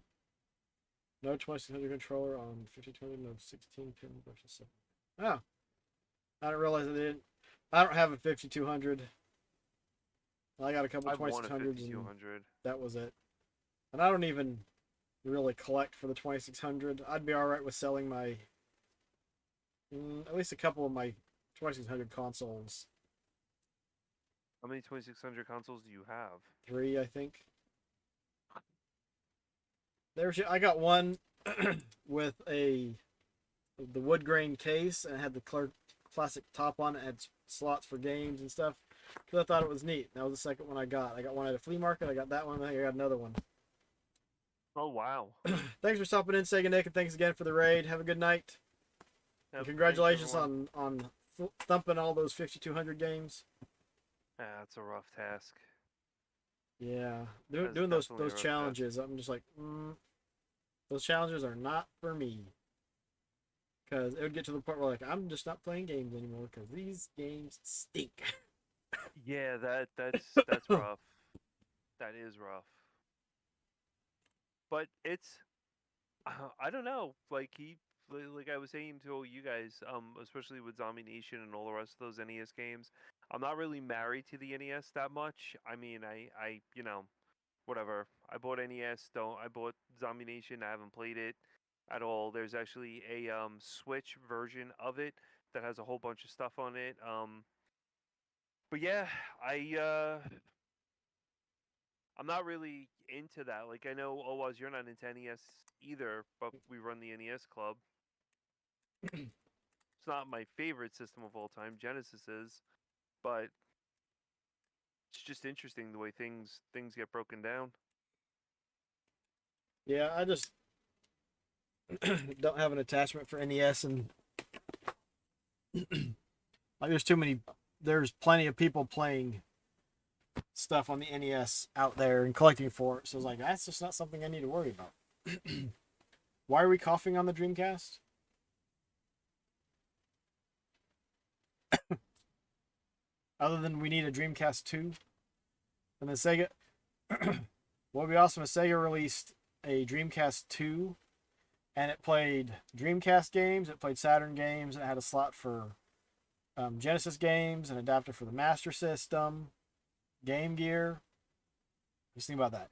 No 2600 controller on 5200, no 16 pin versus 7. Oh. I didn't realize I didn't. I don't have a 5200. I got a couple I've won a 2600s and 5200. that was it. And I don't even really collect for the 2600. I'd be alright with selling my at least a couple of my 2600 consoles. How many 2600 consoles do you have? 3, I think. I got one with the wood grain case and it had the classic top on it. It had slots for games and stuff. Because I thought it was neat. That was the second one I got. I got one at a flea market. I got that one. I got another one. Oh, wow. Thanks for stopping in, Sega Nick, and thanks again for the raid. Have a good night. And congratulations on thumping all those 5200 games. That's a rough task. Yeah, That's doing definitely a those rough challenges, I'm just like, those challenges are not for me. Because it would get to the point where like I'm just not playing games anymore because these games stink. Yeah, that's rough. That is rough. But it's, I don't know. Like I was saying to you guys, especially with Zombie Nation and all the rest of those NES games, I'm not really married to the NES that much. I mean, I whatever. I bought NES. I bought Zombie Nation. I haven't played it at all. There's actually a Switch version of it that has a whole bunch of stuff on it. But yeah, I'm not really into that. Like I know Owaz, you're not into NES either, but we run the NES club. It's not my favorite system of all time. Genesis is, but it's just interesting the way things get broken down. Yeah, I just don't have an attachment for NES, and like there's plenty of people playing stuff on the NES out there and collecting for it. So it's like that's just not something I need to worry about. Why are we coughing on the Dreamcast? Other than we need a Dreamcast 2. And then Sega what would be awesome is Sega released a Dreamcast 2 and it played Dreamcast games, it played Saturn games, and it had a slot for Genesis games, an adapter for the Master System, Game Gear. Just think about that.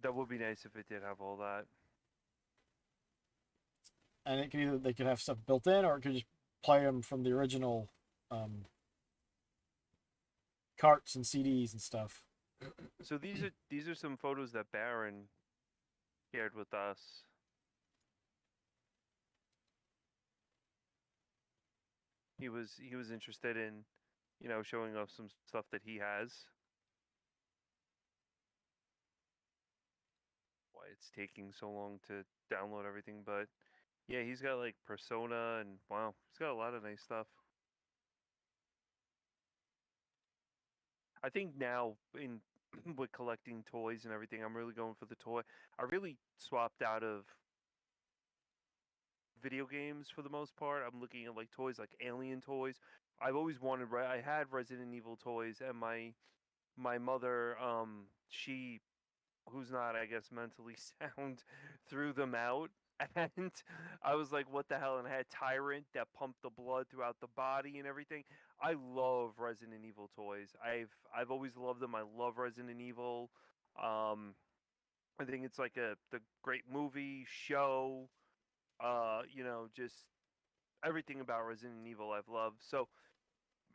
That would be nice if it did have all that. And it could either they could have stuff built in, or it could just play them from the original carts and CDs and stuff. So these are some photos that Baron shared with us. He was interested in, showing off some stuff that he has. Why it's taking so long to download everything, but yeah, he's got like Persona and wow, he's got a lot of nice stuff. I think now in with collecting toys and everything, I'm really going for the toy. I really swapped out of video games for the most part. I'm looking at like toys like Alien toys. I've always wanted I had Resident Evil toys, and my mother she, who's not, I guess, mentally sound, threw them out. And I was like, what the hell? And I had Tyrant that pumped the blood throughout the body and everything. I love Resident Evil toys. I've always loved them. I love Resident Evil. I think it's like the great movie, show, just everything about Resident Evil I've loved. So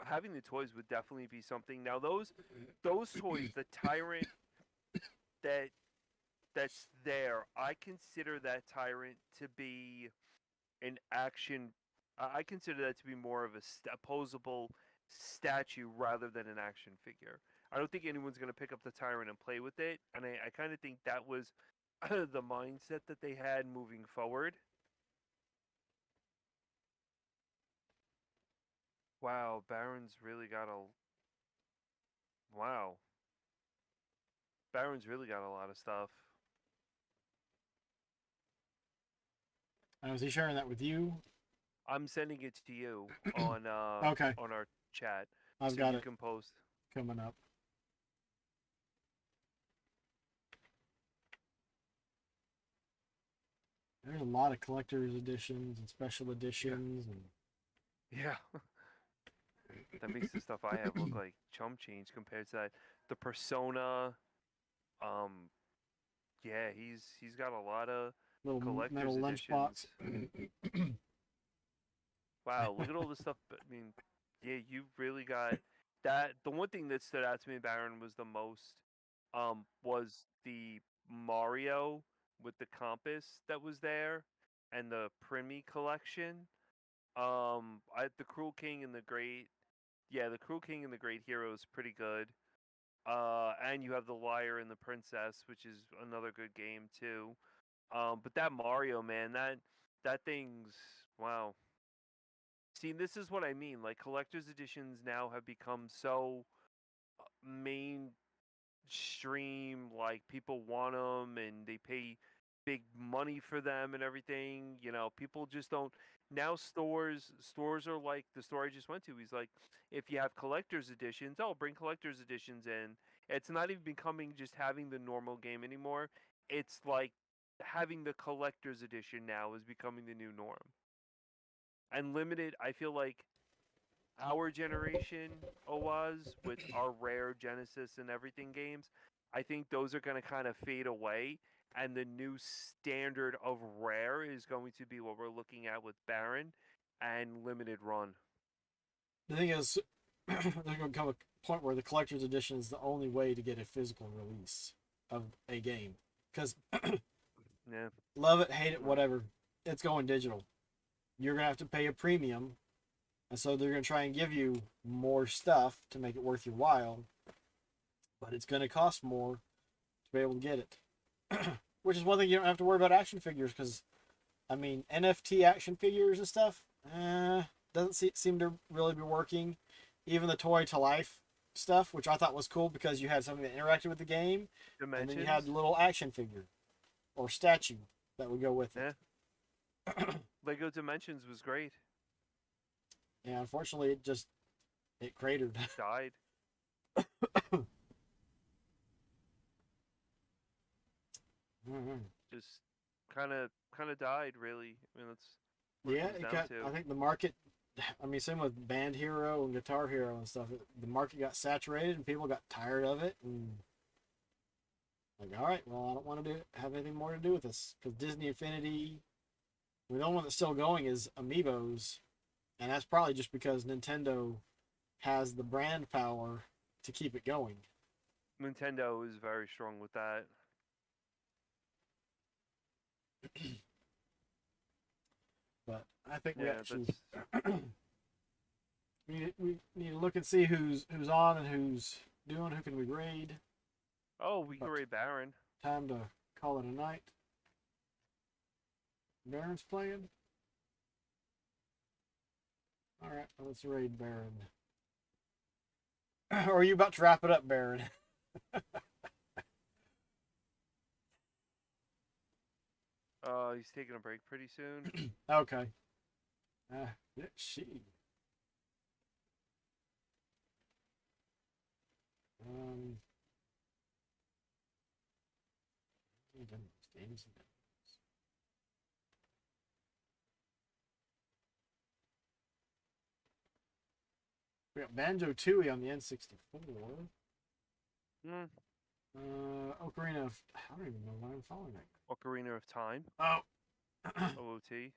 having the toys would definitely be something. Now those toys, the Tyrant that that's there, I consider that Tyrant to be an action. I consider that to be more of a posable statue rather than an action figure. I don't think anyone's going to pick up the Tyrant and play with it, and I kind of think that was the mindset that they had moving forward. Wow, Baron's really got a wow. Baron's really got a lot of stuff. And was he sharing that with you? I'm sending it to you on Okay, on our chat, I've so got you it can post. coming up. There's a lot of collector's editions and special editions, and Yeah, that makes the stuff I have look like chump change compared to that. The Persona, um, yeah, he's got a lot of little collector's metal lunchbox. editions. Wow, look at all this stuff. I mean, yeah, you really got that. The one thing that stood out to me, Baron, was the most was the Mario with the compass that was there, and the Primi collection. The Cruel King and the Great, yeah, the Cruel King and the Great Hero is pretty good. And you have the Liar and the Princess, which is another good game too. But that Mario, man, that thing's wow. See, this is what I mean. Like collector's editions now have become so mainstream. Like people want them and they pay big money for them and everything. People just don't. Now stores are like the store I just went to. He's like, if you have collector's editions, oh, bring collector's editions in. It's not even becoming just having the normal game anymore. It's like having the collector's edition now is becoming the new norm. And limited, I feel like our generation, OWAS, with our rare Genesis and everything games, I think those are going to kind of fade away. And the new standard of rare is going to be what we're looking at with Baron and limited run. The thing is, there's going to come a point where the collector's edition is the only way to get a physical release of a game. Because Yeah. love it, hate it, whatever, it's going digital. You're going to have to pay a premium. And so they're going to try and give you more stuff to make it worth your while. But it's going to cost more to be able to get it. Which is one thing you don't have to worry about action figures. Because, I mean, NFT action figures and stuff, doesn't seem to really be working. Even the toy to life stuff, which I thought was cool because you had something that interacted with the game. Dimensions. And then you had a little action figure or statue that would go with it. Yeah. Lego Dimensions was great. Yeah, unfortunately, it cratered. Died. Just kind of died, really. I mean, that's what Yeah, it comes down to. I think the market I mean, same with Band Hero and Guitar Hero and stuff. The market got saturated and people got tired of it, and like, all right, well, I don't want to have anything more to do with this because Disney Infinity. The only one that's still going is Amiibos, and that's probably just because Nintendo has the brand power to keep it going. Nintendo is very strong with that. But I think we Yeah, actually that's we need to look and see who's on and who's doing. Who can we raid? oh, we can But- raid Baron. Time to call it a night. Baron's playing. All right, let's raid Baron. Or are you about to wrap it up, Baron? He's taking a break pretty soon. Okay. Let's see. Games. We got Banjo Tooie on the N64. Hmm. Ocarina of. I don't even know why I'm following that. Ocarina of Time. Oh. OOT.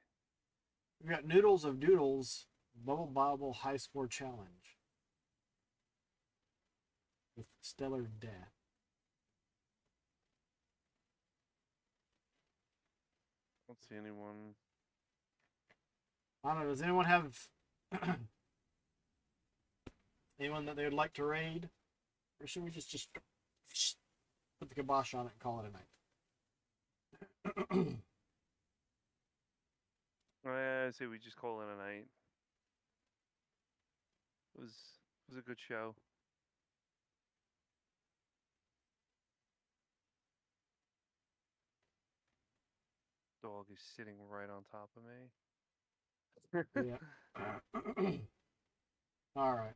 We got Noodles of Doodles Bubble Bobble High Score Challenge with Stellar Death. Don't see anyone. I don't know. Does anyone have anyone that they would like to raid, or should we just put the kibosh on it and call it a night? I say we just call it a night. It was a good show. Dog is sitting right on top of me. Yeah. All right.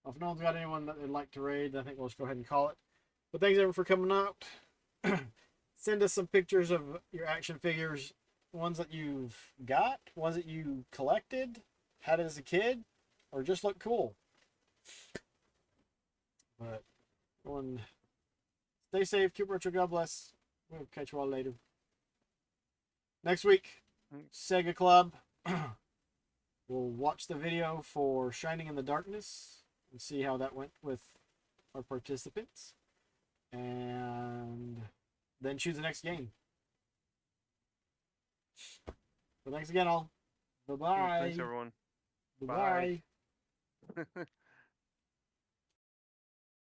Well, if no one's got anyone that they'd like to raid, I think we'll just go ahead and call it. But thanks everyone for coming out. Send us some pictures of your action figures, ones that you've got, ones that you collected, had as a kid, or just look cool. But everyone, stay safe, keep retro, God bless. We'll catch you all later. Next week, Sega Club. We'll watch the video for Shining in the Darkness and see how that went with our participants. And then choose the next game. So thanks again, all. Bye-bye. Thanks, everyone. Bye-bye. Bye.